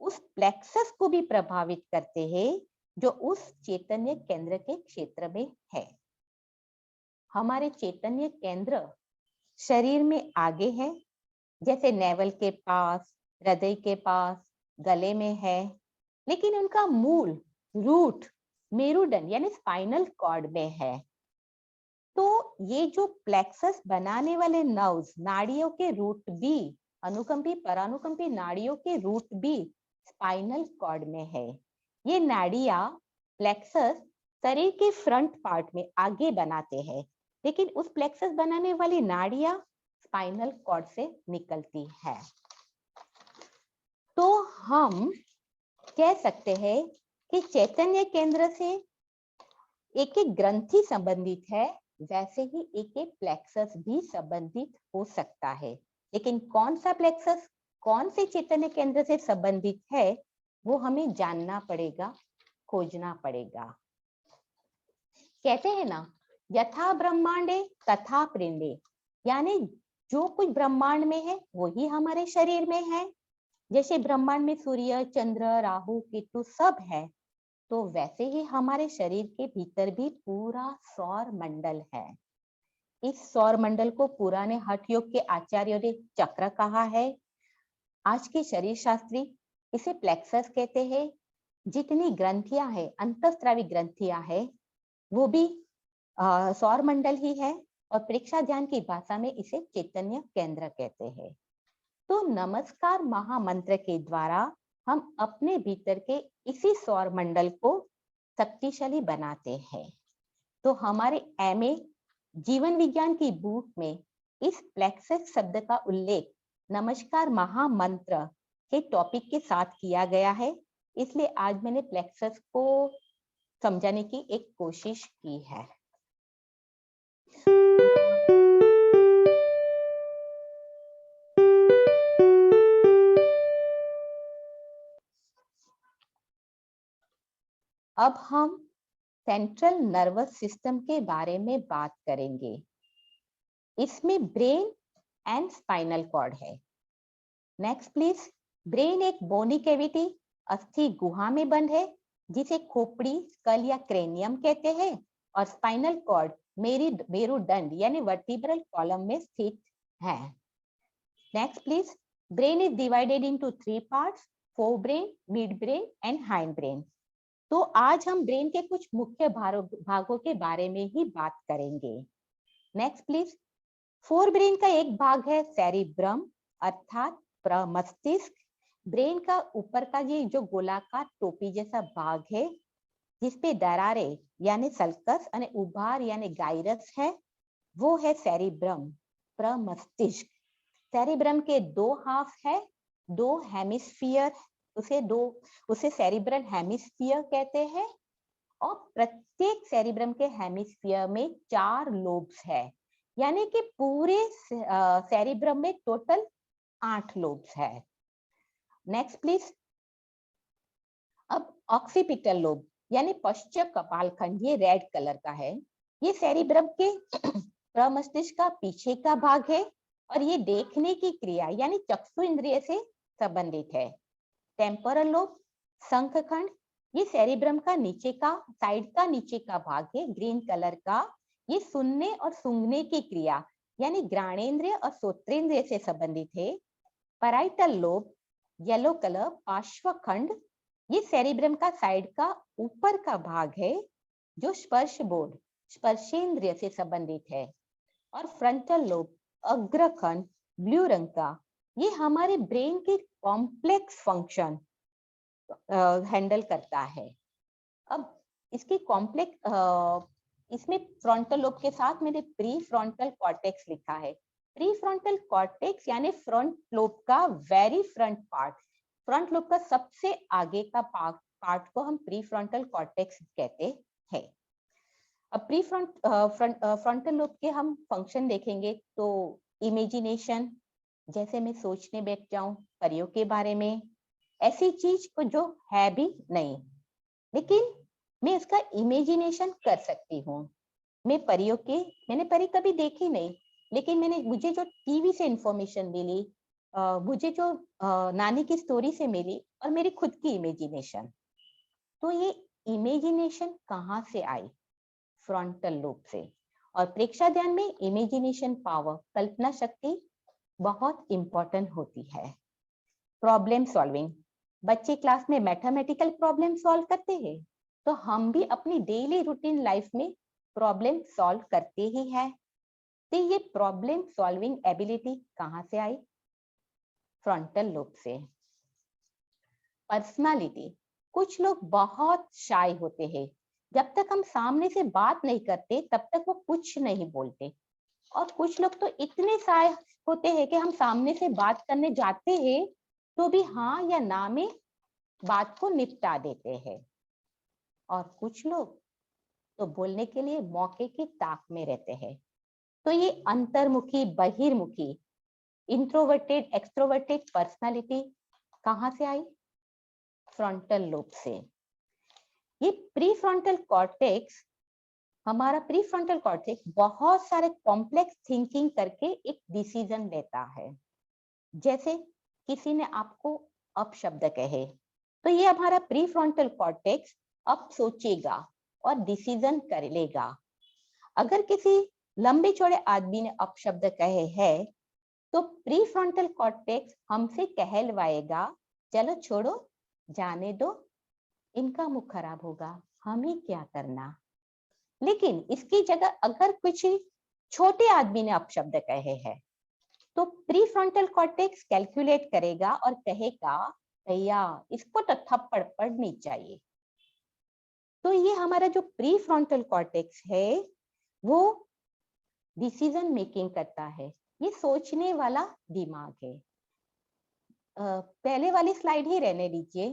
Speaker 2: उस प्लेक्सस को भी प्रभावित करते हैं जो उस चैतन्य केंद्र के क्षेत्र में है। हमारे चैतन्य केंद्र शरीर में आगे है, जैसे नेवल के पास, हृदय के पास, गले में है, लेकिन उनका मूल रूट मेरुदंड यानी स्पाइनल कॉर्ड में है। तो ये जो प्लेक्सस बनाने वाले नर्व्स, नाड़ियों के रूट भी, अनुकंपी परानुकंपी नाड़ियों के रूट भी स्पाइनल कॉर्ड में है। ये नाड़ियां प्लेक्सस शरीर के फ्रंट पार्ट में आगे बनाते हैं, लेकिन उस प्लेक्सस बनाने वाली नाड़ियां स्पाइनल कॉर्ड से निकलती है। तो हम कह सकते हैं कि चैतन्य केंद्र से एक एक ग्रंथि संबंधित है, वैसे ही एक एक प्लेक्सस भी संबंधित हो सकता है। लेकिन कौन सा प्लेक्सस कौन से चैतन्य केंद्र से संबंधित है वो हमें जानना पड़ेगा, खोजना पड़ेगा। कहते हैं ना, यथा ब्रह्मांडे तथा पिंडे, यानी जो कुछ ब्रह्मांड में है वही हमारे शरीर में है। जैसे ब्रह्मांड में सूर्य, चंद्र, राहु, केतु सब है, तो वैसे ही हमारे शरीर के भीतर भी पूरा सौर मंडल है। इस सौर मंडल को पुराने हठ योग के आचार्यों ने चक्र कहा है। आज के शरीर शास्त्री इसे प्लेक्सस कहते हैं। जितनी ग्रंथियां हैं, अंतःस्रावी ग्रंथियां हैं, वो भी सौर मंडल ही है, और परीक्षा ध्यान की भाषा में इसे चैतन्य केंद्र कहते हैं। तो नमस्कार महामंत्र के द्वारा हम अपने भीतर के इसी सौर मंडल को शक्तिशाली बनाते हैं। तो हमारे एमए जीवन विज्ञान की बुक में इस प्लेक्सस शब्द का उल्लेख नमस्कार महामंत्र के टॉपिक के साथ किया गया है, इसलिए आज मैंने प्लेक्सस को समझाने की एक कोशिश की है। अब हम सेंट्रल नर्वस सिस्टम के बारे में बात करेंगे। इसमें ब्रेन एंड स्पाइनल कॉर्ड है। Next please. ब्रेन एक बोनी कैविटी, अस्थि गुहा में बंद है, जिसे खोपड़ी, स्कल या क्रेनियम कहते हैं, और स्पाइनल कॉर्ड मेरुदंड यानी वर्टिब्रल कॉलम में स्थित है। Next please. Brain is divided into 3 parts, fore brain, mid brain and hind brain. तो आज हम ब्रेन के कुछ मुख्य भागों के बारे में ही बात करेंगे। Next please. फोर ब्रेन का एक भाग है सेरिब्रम अर्थात प्रमस्तिष्क। ब्रेन का ऊपर का ये जो गोलाकार टोपी जैसा भाग है, जिसपे दरारें यानी सल्कस और उभार यानी गाइरस है, वो है सेरिब्रम, प्रमस्तिष्क। सेरिब्रम के 2 हाफ है, 2 हेमिस्फीयर, उसे सेरिब्रल हेमिस्फीयर कहते हैं, और प्रत्येक सेरिब्रम के हेमिस्फीयर में 4 लोब्स है, यानी कि पूरे सेरिब्रम में टोटल 8 लोब्स है। Next please. अब ऑक्सीपिटल लोब यानी पश्च कपालखंड, ये रेड कलर का है, ये सेरिब्रम के प्रमस्तिष्क का पीछे का भाग है, और ये देखने की क्रिया यानी चक्षु इंद्रिय से संबंधित है। टेम्पोरल लोब, शंखखंड, ये सेरिब्रम का नीचे का साइड का नीचे का भाग है, ग्रीन कलर का, ये सुनने और सूंघने की क्रिया यानी घ्राणेंद्रिय और श्रोत्रेंद्रिय से संबंधित है। पैराइटल लोब, येलो कलर, पार्श्वखंड, ये सेरिब्रम का साइड का ऊपर का भाग है, जो स्पर्श बोर्ड, स्पर्शेंद्रिय से संबंधित है। और फ्रंटल लोब, अग्रखंड, ब्लू रंग का, ये हमारे ब्रेन के कॉम्प्लेक्स फंक्शन हैंडल करता है। अब इसकी इसमें फ्रंटल लोब के साथ मैंने प्री फ्रंटल कॉर्टेक्स लिखा है। प्री फ्रंटल कॉर्टेक्स यानी फ्रंट लोब का very front part, front lobe का सबसे आगे का पार्ट को हम प्री फ्रंटल कॉर्टेक्स कहते हैं। अब फ्रंटल लोब के हम फंक्शन देखेंगे तो इमेजिनेशन, जैसे मैं सोचने बैठ जाऊं परियों के बारे में, ऐसी चीज को जो है भी नहीं, लेकिन मैं इसका इमेजिनेशन कर सकती हूँ। मैंने परी कभी देखी नहीं, लेकिन मुझे जो टीवी से इंफॉर्मेशन मिली, मुझे जो नानी की स्टोरी से मिली, और मेरी खुद की इमेजिनेशन। तो ये इमेजिनेशन कहाँ से आई? फ्रंटल लोब से। और प्रेक्षा ध्यान में इमेजिनेशन पावर, कल्पना शक्ति बहुत इंपॉर्टेंट होती है। प्रॉब्लम सॉल्विंग, बच्चे क्लास में मैथमेटिकल प्रॉब्लम सॉल्व करते हैं, तो हम भी अपनी डेली रूटीन लाइफ में प्रॉब्लम सॉल्व करते ही हैं। तो ये प्रॉब्लम सॉल्विंग एबिलिटी कहाँ से आई? फ्रंटल लोब से। पर्सनालिटी, कुछ लोग बहुत शाय होते हैं, जब तक हम सामने से बात नहीं करते तब तक वो कुछ नहीं बोलते। और कुछ लोग तो इतने शाय होते हैं कि हम सामने से बात करने जाते हैं तो भी हाँ या ना में बात को निपटा देते हैं। और कुछ लोग तो बोलने के लिए मौके की ताक में रहते हैं। तो ये अंतर्मुखी, बहिर्मुखी, इंट्रोवर्टेड, एक्सट्रोवर्टेड पर्सनालिटी कहाँ से आई? फ्रंटल लोब से। ये प्रीफ्रंटल कॉर्टेक्स, हमारा प्रीफ्रंटल कॉर्टेक्स बहुत सारे कॉम्प्लेक्स थिंकिंग करके एक डिसीजन लेता है। जैसे किसी ने आपको अपशब्द कहे, तो ये हमारा प्रीफ्रंटल कॉर्टेक्स अब सोचेगा और डिसीजन कर लेगा। अगर किसी लंबे चौड़े आदमी ने अपशब्द कहे हैं, तो प्रीफ्रंटल कॉर्टेक्स हमसे कहलवाएगा, चलो छोड़ो, जाने दो, इनका मुख खराब होगा, हम ही क्या करना। लेकिन इसकी जगह अगर कुछ छोटे आदमी ने अपशब्द कहे हैं, तो प्रीफ्रंटल कॉर्टेक्स कैलकुलेट करेगा और कहेगा, भैया इसको तो थप्पड़ पड़नी चाहिए। तो ये हमारा जो प्रीफ्रंटल कॉर्टेक्स है वो डिसीजन मेकिंग करता है, ये सोचने वाला दिमाग है। पहले वाली स्लाइड ही रहने दीजिए।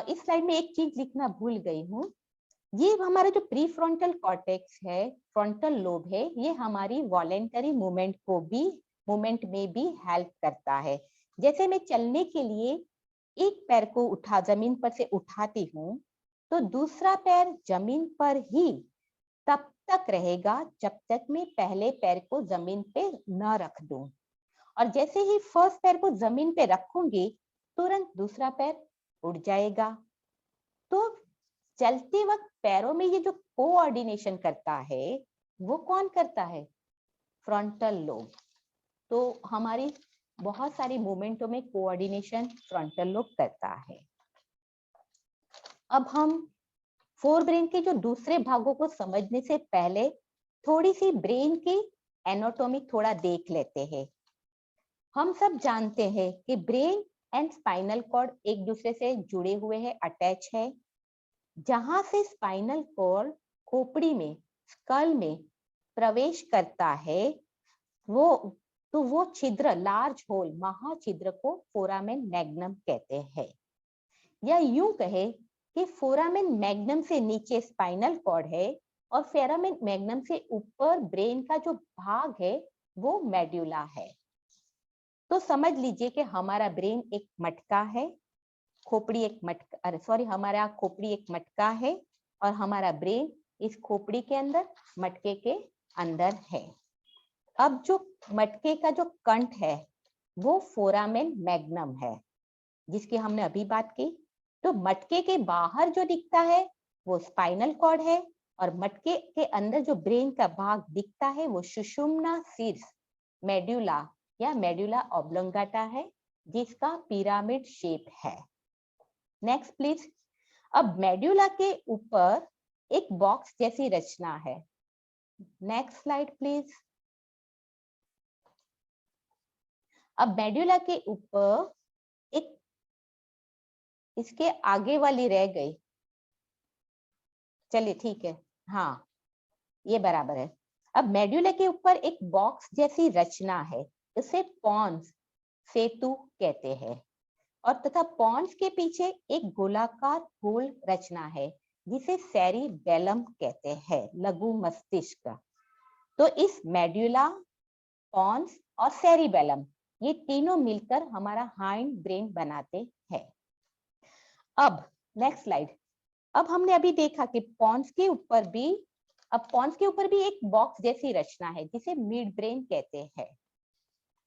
Speaker 2: इस स्लाइड में एक चीज लिखना भूल गई हूँ। ये हमारा जो प्रीफ्रंटल कॉर्टेक्स है, फ्रंटल लोब है, ये हमारी वॉलेंटरी मूवमेंट में भी हेल्प करता है। जैसे मैं चलने के लिए एक पैर को जमीन पर से उठाती हूँ, तो दूसरा पैर जमीन पर ही तब तक रहेगा जब तक मैं पहले पैर को जमीन पे न रख दूं। और जैसे ही फर्स्ट पैर को जमीन पे रखूंगी, तुरंत दूसरा पैर उड़ जाएगा। तो चलते वक्त पैरों में ये जो कोऑर्डिनेशन करता है, वो कौन करता है? Frontal lobe. तो हमारी बहुत सारी मूवमेंटों में कोऑर्डिनेशन फ्रंटल लोब करता है। अब हम फोर ब्रेन के जो दूसरे भागों को समझने से पहले थोड़ी सी ब्रेन की एनाटॉमी थोड़ा देख लेते हैं। हम सब जानते हैं कि ब्रेन एंड स्पाइनल कॉर्ड एक दूसरे से जुड़े हुए हैं, अटैच है। जहां से स्पाइनल कॉर्ड खोपड़ी में, स्कल में प्रवेश करता है, वो छिद्र, लार्ज होल, महाछिद्र को फोरामेन मैग्नम कहते हैं। या यूं कहे कि फोरामेन मैग्नम से नीचे स्पाइनल कॉर्ड है और फोरामेन मैग्नम से ऊपर ब्रेन का जो भाग है वो मेड्यूला है। तो समझ लीजिए कि हमारा ब्रेन एक मटका है, खोपड़ी एक मटका, सॉरी, हमारा खोपड़ी एक मटका है और हमारा ब्रेन इस खोपड़ी के अंदर, मटके के अंदर है। अब जो मटके का जो कंठ है वो फोरामेन मैग्नम है, जिसकी हमने अभी बात की। तो मटके के बाहर जो दिखता है वो स्पाइनल कॉर्ड है और मटके के अंदर जो ब्रेन का भाग दिखता है वो सुषुम्ना शीर्ष, मेड्यूला या मेड्यूला ऑब्लोंगाटा है, जिसका पिरामिड शेप है। Next please. अब मेड्यूला के ऊपर एक बॉक्स जैसी रचना है। Next slide please. अब मेड्यूला के ऊपर एक, इसके आगे वाली रह गई, चलिए ठीक है, हाँ ये बराबर है। अब मेड्यूला के ऊपर एक बॉक्स जैसी रचना है, इसे पॉन्स, सेतु कहते हैं। और तथा पॉन्स के पीछे एक गोलाकार गोल रचना है जिसे सेरिबेलम कहते हैं, लघु मस्तिष्क। तो इस मेड्यूला, पॉन्स और सेरिबेलम, ये तीनों मिलकर हमारा हाइंड ब्रेन बनाते हैं। अब नेक्स्ट स्लाइड। अब हमने अभी देखा कि पॉन्स के ऊपर भी एक बॉक्स जैसी रचना है जिसे मिड ब्रेन कहते हैं।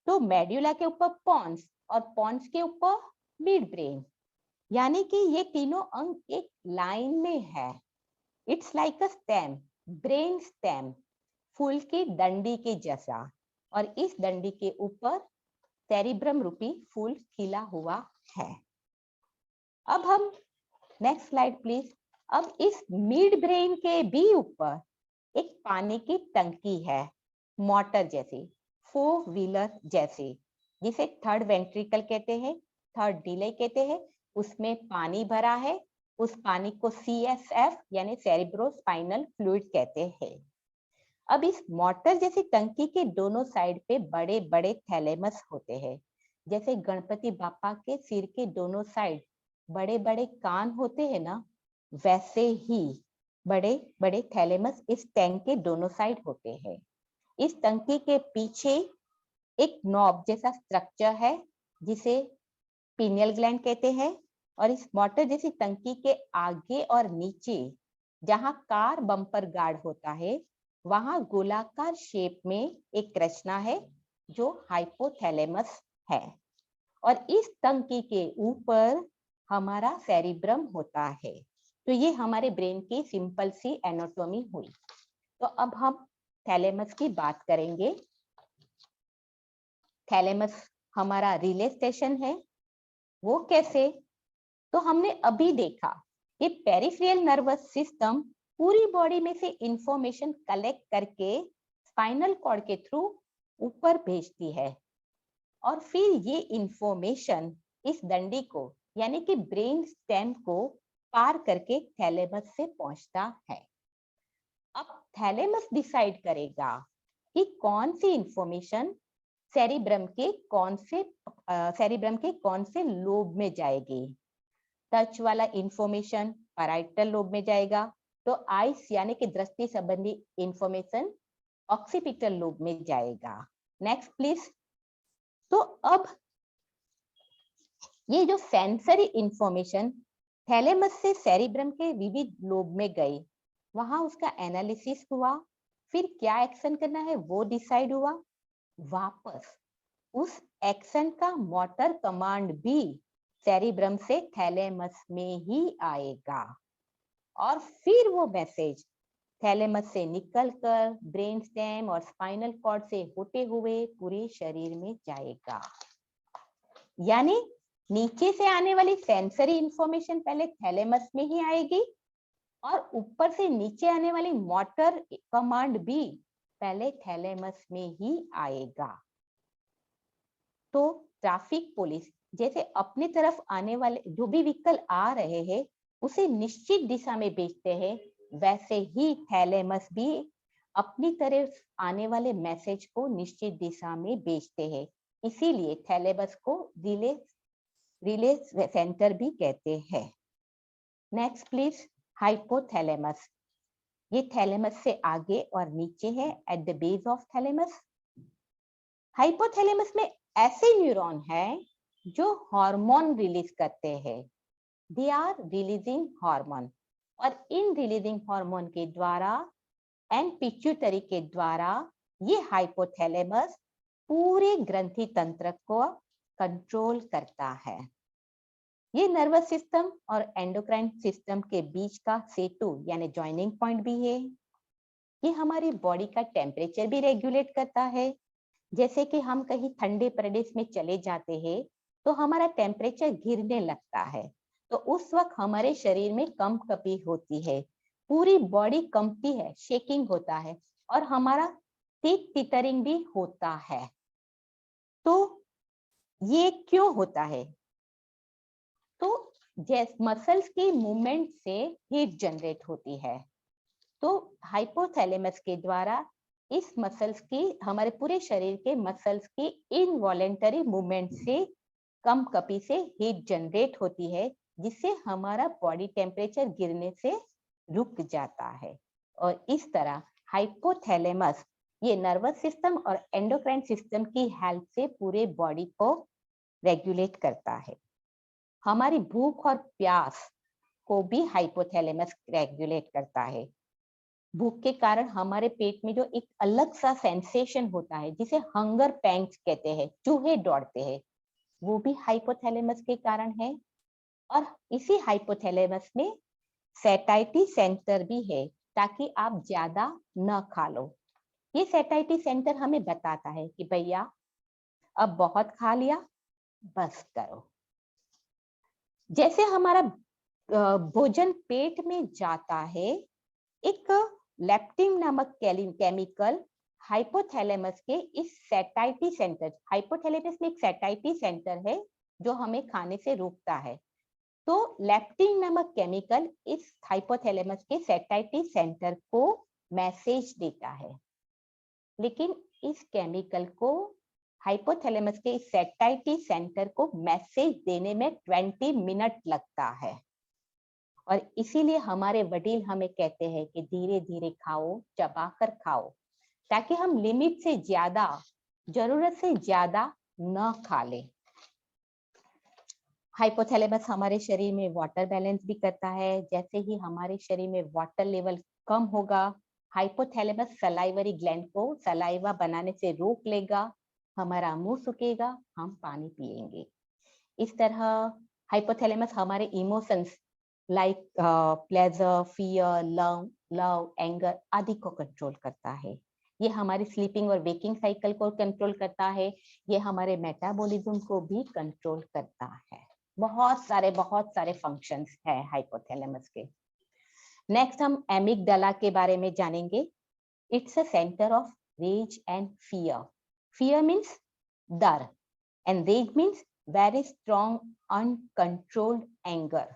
Speaker 2: तो मेड्यूला के ऊपर पॉन्स और पॉन्स के ऊपर मिड ब्रेन, यानी कि ये तीनों अंग एक लाइन में है। It's like a stem, brain stem, फूल की डंडी के जैसा, और इस डंडी के ऊपर सेरिब्रम रूपी फूल खिला हुआ है। अब हम नेक्स्ट स्लाइड प्लीज। अब इस मिड ब्रेन के भी ऊपर एक पानी की टंकी है, मोटर जैसी, फोर व्हीलर जैसे, जिसे थर्ड वेंट्रिकल कहते हैं, थर्ड डिले कहते हैं। उसमें पानी भरा है, उस पानी को CSF यानी सेरिब्रोस्पाइनल फ्लूइड कहते हैं। अब इस मोटर जैसी टंकी के दोनों साइड पे बड़े बड़े थैलेमस होते हैं। जैसे गणपति बापा के सिर के दोनों साइड बड़े बड़े कान होते हैं ना, वैसे ही बड़े बड़े थैलेमस इस टैंक के दोनों साइड होते हैं। इस टंकी के पीछे एक नॉब जैसा स्ट्रक्चर है जिसे पीनियल ग्लैंड कहते हैं, और इस मोटर जैसी टंकी के आगे और नीचे जहां कार बम्पर गार्ड होता है, वहां गोलाकार शेप में एक रचना है जो हाइपोथैलेमस है, और इस टंकी के ऊपर हमारा सेरिब्रम होता है। तो ये हमारे ब्रेन की सिंपल सी एनाटॉमी हुई। तो अब हम थैलेमस की बात करेंगे। थैलेमस हमारा रिले स्टेशन है। वो कैसे? तो हमने अभी देखा कि पेरिफेरल नर्वस सिस्टम पूरी बॉडी में से इंफॉर्मेशन कलेक्ट करके स्पाइनल कॉर्ड के थ्रू ऊपर भेजती है, और फिर ये इंफॉर्मेशन इस डंडी को यानी कि ब्रेन स्टेम को पार करके थैलेमस से पहुंचता है। अब थैलेमस डिसाइड करेगा कि कौन सी इंफॉर्मेशन सेरिब्रम के कौन से लोब में जाएगी। टच वाला इंफॉर्मेशन पैराइटल लोब में जाएगा, तो आइस यानी कि दृष्टि संबंधी इंफॉर्मेशन ऑक्सीपिटल लोब में जाएगा। Next please. तो अब ये जो सेंसरी इंफॉर्मेशन थैलेमस से सेरिब्रम के विविध लोब में गई, वहां उसका एनालिसिस हुआ, फिर क्या एक्शन करना है वो डिसाइड हुआ। वापस उस एक्शन का मोटर कमांड भी सेरिब्रम से थैलेमस में ही आएगा, और फिर वो मैसेज थैलेमस से निकलकर ब्रेन स्टेम और स्पाइनल कॉर्ड से होते हुए पूरे शरीर में जाएगा। यानी नीचे से आने वाली सेंसरी इंफॉर्मेशन पहले थैलेमस में ही आएगी, और ऊपर से नीचे आने वाली मोटर कमांड भी पहले थैलेमस में ही आएगा। तो ट्रैफिक पुलिस जैसे अपनी तरफ आने वाले जो भी व्हीकल आ रहे हैं उसे निश्चित दिशा में भेजते हैं, वैसे ही थैलेमस भी अपनी तरफ आने वाले मैसेज को निश्चित दिशा में भेजते हैं। इसीलिए थैलेमस को रिले सेंटर भी कहते हैं। Next please. हाइपोथैलेमस, ये थैलेमस से आगे और नीचे है, at the base of thalamus. Hypothalamus में ऐसे न्यूरॉन है जो हार्मोन रिलीज करते हैं। दे आर रिलीजिंग हार्मोन, और इन रिलीजिंग हार्मोन के द्वारा एंड पिट्यूटरी के द्वारा ये हाइपोथैलेमस पूरे ग्रंथि तंत्र को कंट्रोल करता है। ये नर्वस सिस्टम और एंडोक्राइन सिस्टम के बीच का सेतु यानी जॉइनिंग पॉइंट भी है। ये हमारी बॉडी का टेम्परेचर भी रेगुलेट करता है। जैसे कि हम कहीं ठंडे प्रदेश में चले जाते हैं तो हमारा टेम्परेचर गिरने लगता है, तो उस वक्त हमारे शरीर में कंपकपी होती है, पूरी बॉडी कंपती है, शेकिंग होता है, और हमारा टिटरिंग भी होता है। तो ये क्यों होता है? तो मसल्स की मूवमेंट से हीट जनरेट होती है। तो हाइपोथैलेमस के द्वारा इस मसल्स की, हमारे पूरे शरीर के मसल्स की इनवॉलेंटरी मूवमेंट से कंपकपी से हीट जनरेट होती है, जिससे हमारा बॉडी टेम्परेचर गिरने से रुक जाता है। और इस तरह हाइपोथैलेमस ये नर्वस सिस्टम और एंडोक्राइन सिस्टम की हेल्प से पूरे बॉडी को रेगुलेट करता है। हमारी भूख और प्यास को भी हाइपोथैलेमस रेगुलेट करता है। भूख के कारण हमारे पेट में जो एक अलग सा सेंसेशन होता है जिसे हंगर पैंग्स कहते हैं, चूहे दौड़ते हैं, वो भी हाइपोथैलेमस के कारण है। और इसी हाइपोथैलेमस में सैटाइटी सेंटर भी है, ताकि आप ज्यादा न खा लो। ये सैटाइटी सेंटर हमें बताता है कि भैया अब बहुत खा लिया, बस करो। जैसे हमारा भोजन पेट में जाता है, एक लेप्टिन नामक केमिकल हाइपोथैलेमस के इस सैटाइटी सेंटर, हाइपोथैलेमस में एक सैटाइटी सेंटर है जो हमें खाने से रोकता है। तो लेप्टिन नामक केमिकल इस हाइपोथैलेमस के सैटाइटी सेंटर को मैसेज देता है, लेकिन इस केमिकल को हाइपोथैलेमस के सैटाइटी सेंटर को मैसेज देने में 20 मिनट लगता है। और इसीलिए हमारे वडील हमें कहते हैं कि धीरे धीरे खाओ, चबाकर खाओ, ताकि हम लिमिट से ज्यादा, जरूरत से ज्यादा न खा ले। हाइपोथैलेमस हमारे शरीर में वाटर बैलेंस भी करता है। जैसे ही हमारे शरीर में वाटर लेवल कम होगा, हाइपोथैलेमस सलाइवरी ग्लैंड को सलाइवा बनाने से रोक लेगा, हमारा मुंह सूखेगा, हम पानी पिएंगे। इस तरह हाइपोथैलेमस हमारे emotions like pleasure, fear, love, anger आदि को कंट्रोल करता है। ये हमारी स्लीपिंग और वेकिंग साइकिल को कंट्रोल करता है। ये हमारे मेटाबॉलिज्म को भी कंट्रोल करता है। बहुत सारे फंक्शंस है हाइपोथैलेमस के। नेक्स्ट हम एमिगडाला के बारे में जानेंगे। It's a centre of rage and fear. Fear means डर and rage means very strong uncontrolled anger.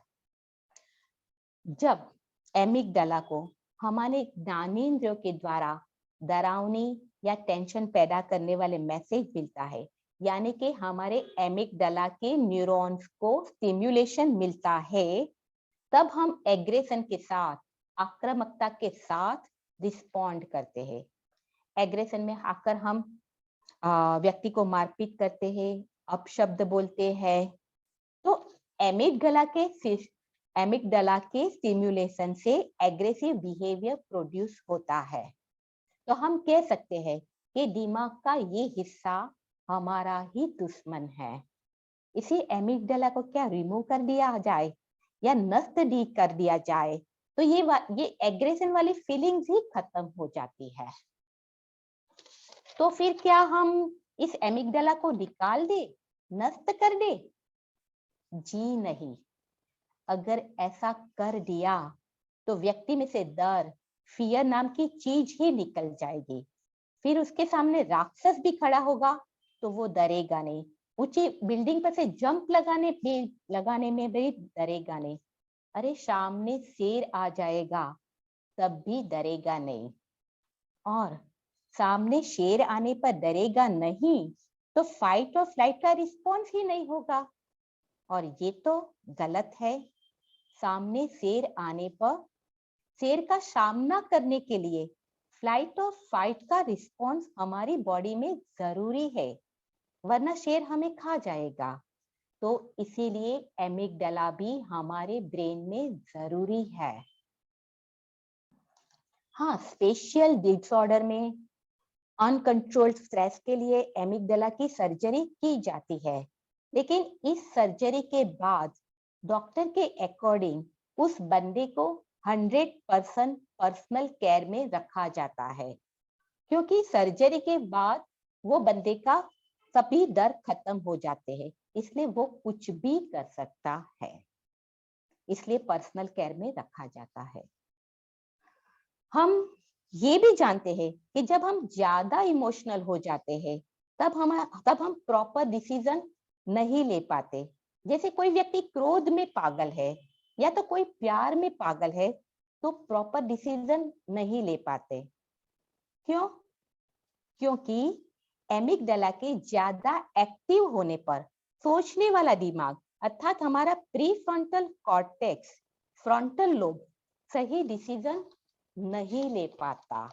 Speaker 2: जब एमिगडाला को हमारे ज्ञानेंद्रियों के द्वारा डरावनी या टेंशन पैदा करने वाले मैसेज मिलता है, यानी कि हमारे एमिगडाला के न्यूरॉन्स को स्टिम्युलेशन मिलता है, तब हम एग्रेशन के साथ, आक्रामकता के साथ रिस्पॉन्ड करते हैं। एग्रेशन में आकर हम व्यक्ति को मारपीट करते हैं, अपशब्द बोलते हैं। तो एमिगडाला के स्टिम्युलेशन से एग्रेसिव बिहेवियर प्रोड्यूस होता है। तो हम कह सकते हैं कि दिमाग का ये हिस्सा हमारा ही दुश्मन है। इसी एमिगडाला को क्या रिमूव कर दिया जाए या नष्ट कर दिया जाए, तो ये एग्रेशन वाली फीलिंग्स ही खत्म हो जाती है। तो फिर क्या हम इस एमिगडाला को निकाल दे, नष्ट कर दे? जी नहीं। अगर ऐसा कर दिया तो व्यक्ति में से डर, फियर नाम की चीज ही निकल जाएगी। फिर उसके सामने राक्षस भी खड़ा होगा तो वो डरेगा नहीं। ऊंची बिल्डिंग पर से जंप लगाने में भी डरेगा नहीं। अरे सामने शेर आ जाएगा तब भी डरेगा नहीं। और सामने शेर आने पर डरेगा नहीं तो फाइट और फ्लाइट का रिस्पॉन्स ही नहीं होगा, और ये तो गलत है। सामने शेर आने पर शेर का सामना करने के लिए फ्लाइट और फाइट का रिस्पॉन्स हमारी बॉडी में जरूरी है, वरना शेर हमें खा जाएगा। तो इसीलिए एमिगडाला भी हमारे ब्रेन में जरूरी है। हाँ, स्पेशल डिसऑर्डर में अनकंट्रोल्ड स्ट्रेस के लिए एमिगडाला की सर्जरी की जाती है, लेकिन इस सर्जरी के बाद डॉक्टर के अकॉर्डिंग उस बंदे को 100% पर्सनल केयर में रखा जाता है, क्योंकि सर्जरी के बाद वो बंदे का सभी डर खत्म हो जाते हैं, इसलिए वो कुछ भी कर सकता है, इसलिए पर्सनल केयर में रखा जाता है। हम ये भी जानते हैं कि जब हम ज्यादा इमोशनल हो जाते हैं तब हम प्रॉपर डिसीजन नहीं ले पाते। जैसे कोई व्यक्ति क्रोध में पागल है या तो कोई प्यार में पागल है तो प्रॉपर डिसीजन नहीं ले पाते। क्यों? क्योंकि एमिगडाला के ज्यादा एक्टिव होने पर सोचने वाला दिमाग अर्थात हमारा प्रीफ्रंटल कॉर्टेक्स, फ्रंटल लोब सही डिसीजन नहीं ले पाता।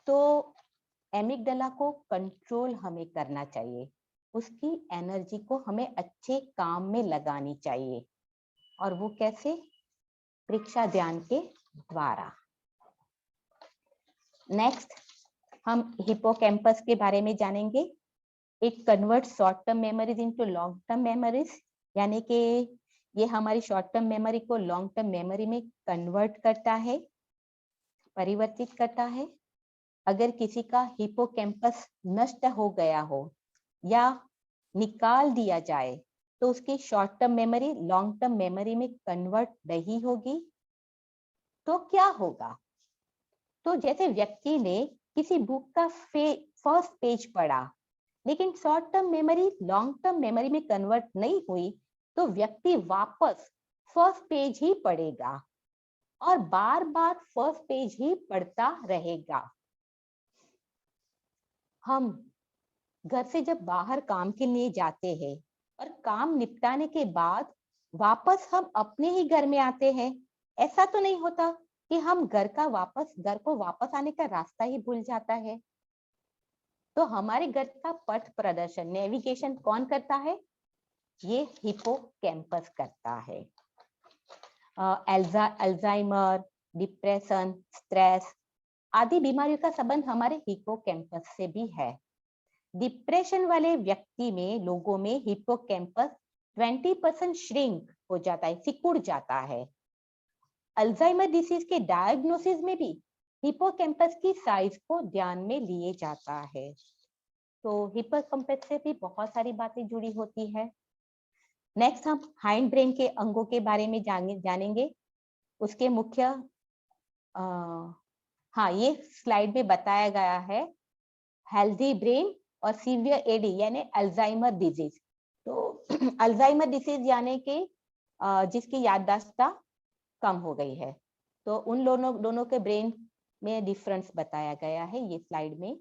Speaker 2: तो एमिगडाला को कंट्रोल हमें करना चाहिए, उसकी एनर्जी को हमें अच्छे काम में लगानी चाहिए। और वो कैसे? परीक्षा ध्यान के द्वारा। नेक्स्ट हम हिपोकैम्पस के बारे में जानेंगे। It convert short term memories into long term memories, यानी कि ये हमारी शॉर्ट टर्म मेमोरी को लॉन्ग टर्म मेमोरी में कन्वर्ट करता है, परिवर्तित करता है। अगर किसी का हिपोकैम्पस नष्ट हो गया हो या निकाल दिया जाए तो उसकी short term memory long term memory में कन्वर्ट नहीं होगी। तो क्या होगा? तो जैसे व्यक्ति ने किसी बुक का फर्स्ट पेज पढ़ा लेकिन short term memory long term memory में कन्वर्ट नहीं हुई, तो व्यक्ति वापस फर्स्ट पेज ही पढ़ेगा और बार बार फर्स्ट पेज ही पढ़ता रहेगा। हम घर से जब बाहर काम के लिए जाते हैं और काम निपटाने के बाद वापस हम अपने ही घर में आते हैं, ऐसा तो नहीं होता कि हम घर को वापस आने का रास्ता ही भूल जाता है। तो हमारे घर का पथ प्रदर्शन, नेविगेशन कौन करता है? ये हिपोकैम्पस करता है। अल्जाइमर, डिप्रेशन, स्ट्रेस आदि बीमारियों का संबंध हमारे हिपोकैम्पस से भी है। डिप्रेशन वाले व्यक्ति में, लोगों में हिपोकैम्पस 20% श्रिंक हो जाता है, सिकुड़ जाता है। अल्जाइमर डिसीज के डायग्नोसिस में भी हिपोकैम्पस की साइज को ध्यान में लिए जाता है। तो हिपोकैम्पस से भी बहुत सारी बातें जुड़ी होती है। नेक्स्ट हम हाइंड ब्रेन के अंगों के बारे में जानेंगे। उसके मुख्य हाँ, ये स्लाइड में बताया गया है। हेल्दी ब्रेन और सीवियर एडी यानी अल्जाइमर डिजीज। तो अल्जाइमर डिजीज यानी कि जिसकी याददाश्त कम हो गई है, तो उन दोनों के ब्रेन में डिफरेंस बताया गया है ये स्लाइड में।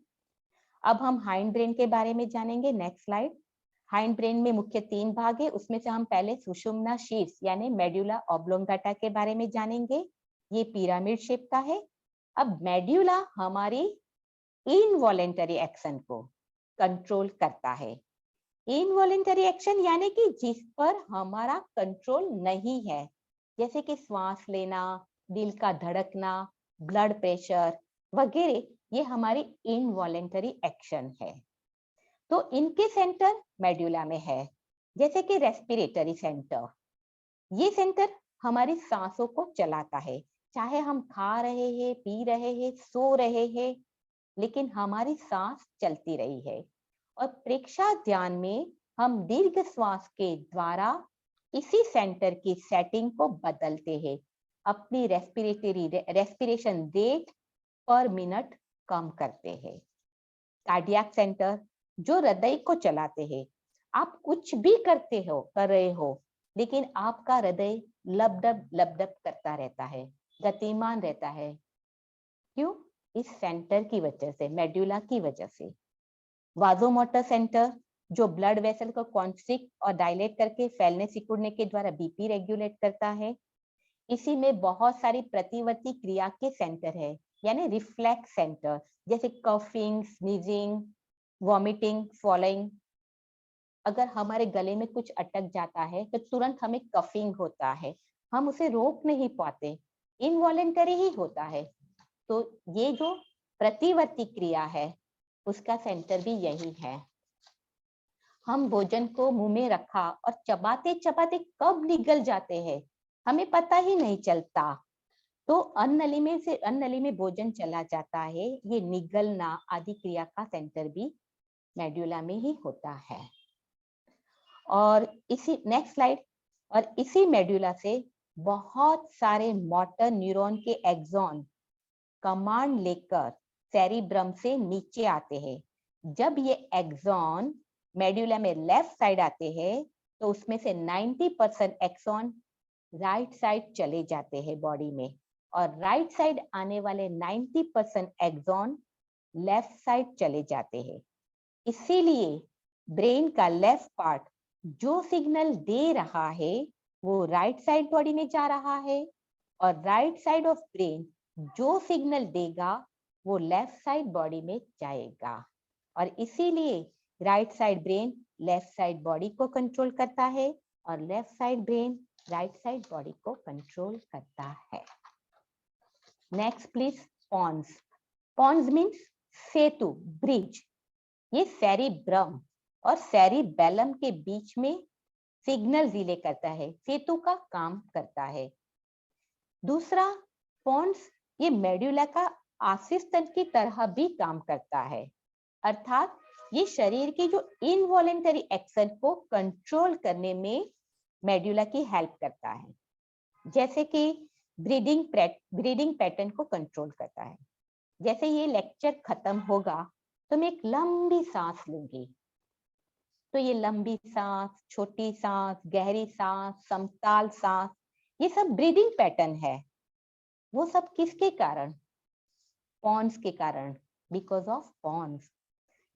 Speaker 2: अब हम हाइंड ब्रेन के बारे में जानेंगे। Next slide. हाइंड ब्रेन में मुख्य 3 भाग है, उसमें से हम पहले सुषुम्ना शीर्ष यानी मेडुला ऑब्लोंगाटा के बारे में जानेंगे। ये पिरामिड शेप का है। अब मेडुला हमारी इनवॉलेंटरी एक्शन को कंट्रोल करता है। इनवॉलेंटरी एक्शन यानी कि जिस पर हमारा कंट्रोल नहीं है, जैसे कि श्वास लेना, दिल का धड़कना, ब्लड प्रेशर वगैरह, ये हमारी इनवॉलेंटरी एक्शन है। तो इनके सेंटर मेडुला में है, जैसे कि रेस्पिरेटरी सेंटर। ये सेंटर हमारी सांसों को चलाता है, चाहे हम खा रहे हैं, पी रहे हैं, सो रहे हैं, लेकिन हमारी सांस चलती रही है। और प्रेक्षा ध्यान में हम दीर्घ श्वास के द्वारा इसी सेंटर की सेटिंग को बदलते हैं, अपनी रेस्पिरेशन रेट पर मिनट कम करते हैं। कार्डियक सेंटर जो हृदय को चलाते हैं। आप कुछ भी कर रहे हो, लेकिन आपका हृदय लबडब करता रहता है, गतिमान रहता है। क्यों? इस सेंटर की वजह से, मेडुला की वजह से। वाजोमोटर सेंटर जो ब्लड वेसल को कॉन्स्ट्रिक्ट और डायलेट करके फैलने सिकुड़ने के द्वारा बीपी रेगुलेट करता है। इसी में बहुत सारी प्रतिवर्ती क्रिया के सेंटर है, यानी रिफ्लेक्स सेंटर, जैसे कफिंग, स्नीजिंग, वॉमिटिंग, फॉलोइंग। अगर हमारे गले में कुछ अटक जाता है तो तुरंत हमें कफिंग होता है, हम उसे रोक नहीं पाते, इनवॉलेंटरी ही होता है। तो ये जो प्रतिवर्ती क्रिया है उसका सेंटर भी यही है। हम भोजन को मुंह में रखा और चबाते चबाते कब निगल जाते हैं हमें पता ही नहीं चलता। तो अन्ननली में भोजन चला जाता है, ये निगलना आदि क्रिया का सेंटर भी मेडुला में ही होता है। और इसी नेक्स्ट स्लाइड। और इसी मेडुला से बहुत सारे मोटर न्यूरॉन के एक्सॉन कमांड लेकर सेरिब्रम से नीचे आते हैं। जब ये एक्सॉन मेडुला में लेफ्ट साइड आते हैं तो उसमें से 90% एक्सॉन राइट साइड चले जाते हैं बॉडी में, और राइट साइड आने वाले 90% एक्सॉन लेफ्ट साइड चले जाते हैं। इसीलिए ब्रेन का लेफ्ट पार्ट जो सिग्नल दे रहा है वो राइट साइड बॉडी में जा रहा है, और राइट साइड ऑफ ब्रेन जो सिग्नल देगा वो लेफ्ट साइड बॉडी में जाएगा। और इसीलिए right side brain left side body को कंट्रोल करता है और left side brain right side body को कंट्रोल करता है। Next please. Pons. Pons means सेतु, ब्रिज। ये सेरिब्रम और सेरिबेलम के बीच में सिग्नल रिले करता है, सेतु का काम करता है। दूसरा, पोन्स ये मेडुला का असिस्टेंट की तरह भी काम करता है, अर्थात ये शरीर की जो इनवॉलेंटरी एक्शन को कंट्रोल करने में मेडुला की हेल्प करता है, जैसे कि ब्रीदिंग पैटर्न को कंट्रोल करता है। जैसे ये लेक्चर खत्म होगा तो मैं एक लंबी सांस लूंगी, तो ये लंबी सांस, छोटी सांस, गहरी सांस, समताल सांस, ये सब ब्रीदिंग पैटर्न है। वो सब किसके कारण? पॉन्स के कारण, बिकॉज ऑफ पॉन्स।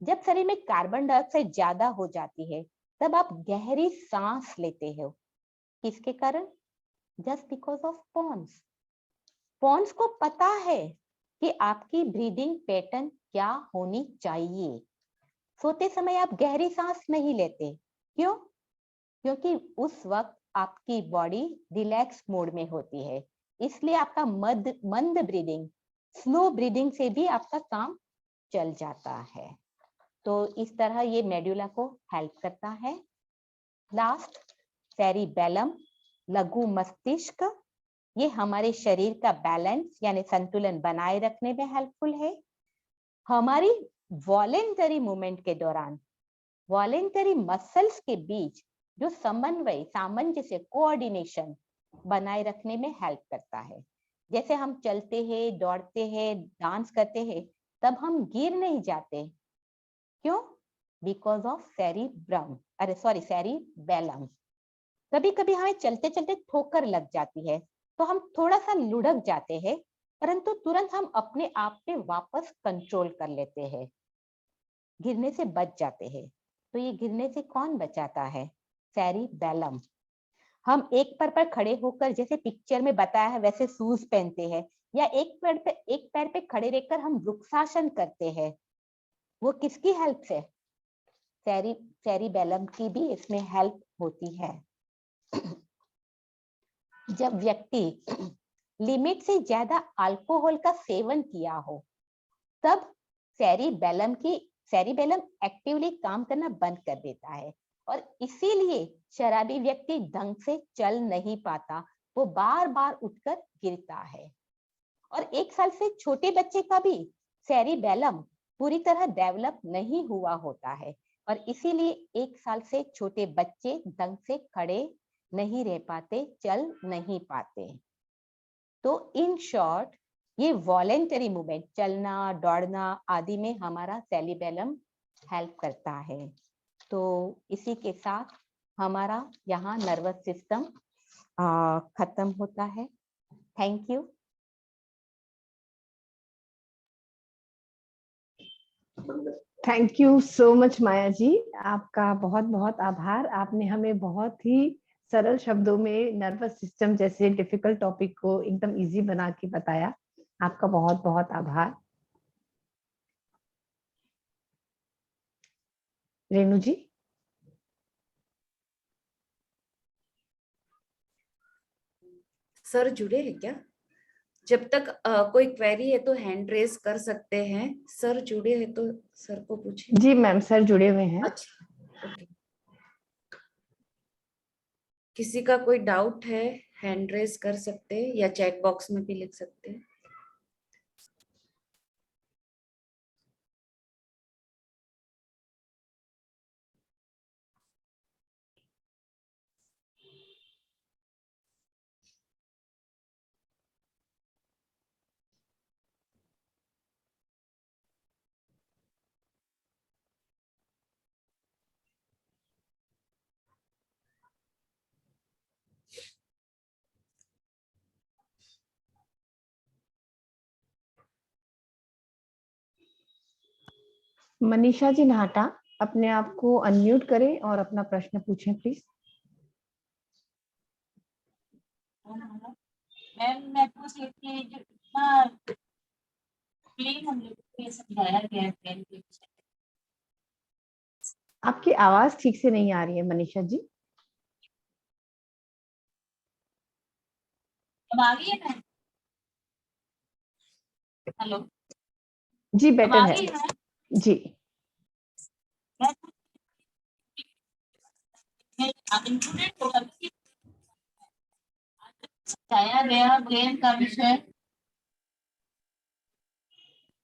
Speaker 2: जब शरीर में कार्बन डाइऑक्साइड ज्यादा हो जाती है तब आप गहरी सांस लेते हो, किसके कारण? Just because of pons. Pons को पता है कि आपकी ब्रीदिंग पैटर्न क्या होनी चाहिए। सोते समय आप गहरी सांस नहीं लेते, क्यों? क्योंकि उस वक्त आपकी बॉडी रिलैक्स मोड में होती है, इसलिए आपका मंद ब्रीदिंग, स्लो ब्रीदिंग से भी आपका काम चल जाता है। तो इस तरह ये मेडुला को हेल्प करता है। लास्ट, सेरिबेलम, लघु मस्तिष्क, ये हमारे शरीर का बैलेंस यानी संतुलन बनाए रखने में हेल्पफुल है। हमारी वॉलेंटरी मूवमेंट के दौरान वॉलेंटरी मसल्स के बीच जो समन्वय, सामंजस्य, कोऑर्डिनेशन बनाए रखने में हेल्प करता है। जैसे हम चलते हैं, दौड़ते हैं, डांस करते हैं, तब हम गिर नहीं जाते, क्यों? Because of cerebellum. कभी कभी हमें चलते चलते ठोकर लग जाती है तो हम थोड़ा सा लुढ़क जाते हैं, परंतु तुरंत हम अपने आप पे वापस कंट्रोल कर लेते हैं, गिरने से बच जाते हैं। तो ये गिरने से कौन बचाता है? सेरिबेलम। हम एक पैर पर खड़े होकर, जैसे पिक्चर में बताया है वैसे शूज पहनते हैं, या एक पैर पे खड़े रहकर हम वृक्षासन करते हैं, वो किसकी हेल्प से? सेरिबेलम की भी इसमें हेल्प होती है। जब व्यक्ति लिमिट से ज्यादा अल्कोहल का सेवन किया हो तब सेरिबेलम एक्टिवली काम करना बंद कर देता है, और इसीलिए शराबी व्यक्ति ढंग से चल नहीं पाता, वो बार बार उठकर गिरता है। और 1 साल से छोटे बच्चे का भी सेरिबेलम पूरी तरह डेवलप नहीं हुआ होता है, और इसीलिए 1 साल से छोटे बच्चे ढंग से खड़े नहीं रह पाते, चल नहीं पाते। तो इन शॉर्ट, ये वॉलेंटरी मूवमेंट, चलना, दौड़ना आदि में हमारा सेरिबेलम हेल्प करता है। तो इसी के साथ हमारा यहाँ नर्वस सिस्टम खत्म होता है। Thank you.
Speaker 1: Thank you so much Maya ji, आपका बहुत बहुत आभार। आपने हमें बहुत ही सरल शब्दों में नर्वस सिस्टम जैसे डिफिकल्ट टॉपिक को एकदम इजी बना के बताया। आपका बहुत बहुत आभार। रेणु जी।
Speaker 3: सर जुड़े हैं क्या? जब तक कोई क्वेरी है तो हैंड रेज कर सकते हैं। सर जुड़े हैं तो सर को पूछें।
Speaker 1: जी मैम, सर जुड़े हुए हैं।
Speaker 3: अच्छा, ओके। किसी का कोई डाउट है हैंड रेज कर सकते हैं या चैट बॉक्स में भी लिख सकते हैं।
Speaker 1: मनीषा जी नाटा, अपने आप को अनम्यूट करें और अपना प्रश्न पूछें प्लीज।
Speaker 4: मैम मैं पूछ रही थी, जो इतना क्लीन हम लोग को ये समझाया गया है पेन के विषय।
Speaker 1: आपकी आवाज ठीक से नहीं आ रही है मनीषा जी।
Speaker 4: अब आ गई है मैम? हेलो
Speaker 1: जी
Speaker 4: अब
Speaker 1: बेटर
Speaker 4: आ
Speaker 1: है
Speaker 4: गई है?
Speaker 1: जी।
Speaker 4: मैं इंक्लूडेड होगा समझाया गया ब्रेन का विषय।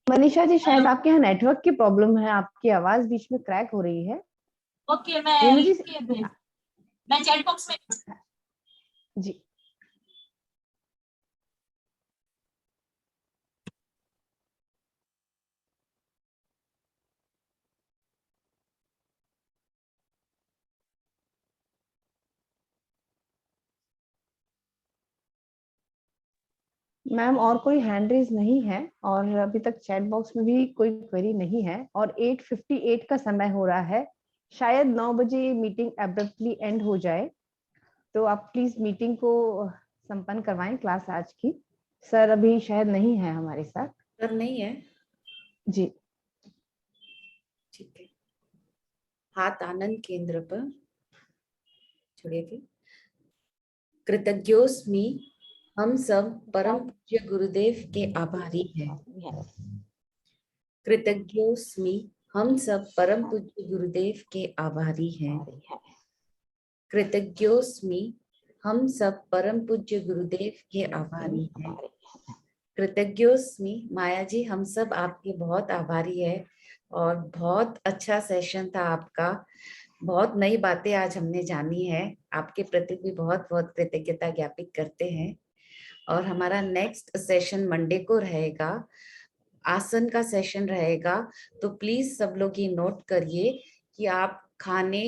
Speaker 1: मनीषा जी, शायद आपके यहाँ नेटवर्क की प्रॉब्लम है, आपकी आवाज बीच में क्रैक हो रही है।
Speaker 4: ओके, मैं
Speaker 1: रेणु जी,
Speaker 4: लिख के भेज, मैं चैट बॉक्स में।
Speaker 1: जी। मैम, और कोई हैंड रेज नहीं है और अभी तक चैट बॉक्स में भी कोई क्वेरी नहीं है और 8:58 का समय हो रहा है। शायद 9 बजे मीटिंग एब्रप्टली एंड हो जाए, तो आप प्लीज मीटिंग को संपन्न करवाएं क्लास आज की। सर अभी शायद नहीं है हमारे साथ।
Speaker 3: सर नहीं है?
Speaker 1: जी।
Speaker 3: ठीक है, हाथ आनंद केंद्र पर छोड़िए फिर। कृतज्ञोस्मि, हम सब परम पूज्य गुरुदेव के आभारी हैं। कृतज्ञोस्मि, हम सब परम पूज्य गुरुदेव के आभारी हैं। कृतज्ञोस्मि, हम सब परम पूज्य गुरुदेव के आभारी हैं। कृतज्ञोस्मि, माया जी, हम सब आपके बहुत आभारी है और बहुत अच्छा सेशन था आपका। बहुत नई बातें आज हमने जानी है, आपके प्रति भी बहुत बहुत कृतज्ञता ज्ञापित करते हैं। और हमारा नेक्स्ट सेशन मंडे को रहेगा, आसन का सेशन रहेगा। तो प्लीज सब लोग ये नोट करिए कि आप खाने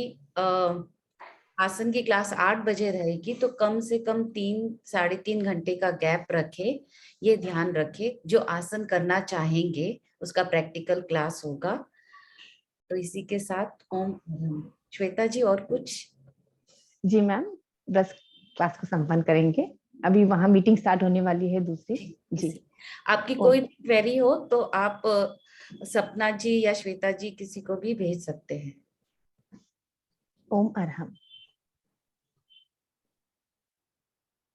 Speaker 3: आसन की क्लास 8 बजे रहेगी, तो कम से कम 3-3.5 घंटे का गैप रखे, ये ध्यान रखे। जो आसन करना चाहेंगे उसका प्रैक्टिकल क्लास होगा। तो इसी के साथ ओम। श्वेता जी और कुछ?
Speaker 1: जी मैम, बस क्लास को संपन्न करेंगे, अभी वहां मीटिंग स्टार्ट होने वाली है दूसरी। जी।
Speaker 3: आपकी कोई क्वेरी हो तो आप सपना जी या श्वेता जी किसी को भी भेज सकते हैं।
Speaker 1: ओम अरहम।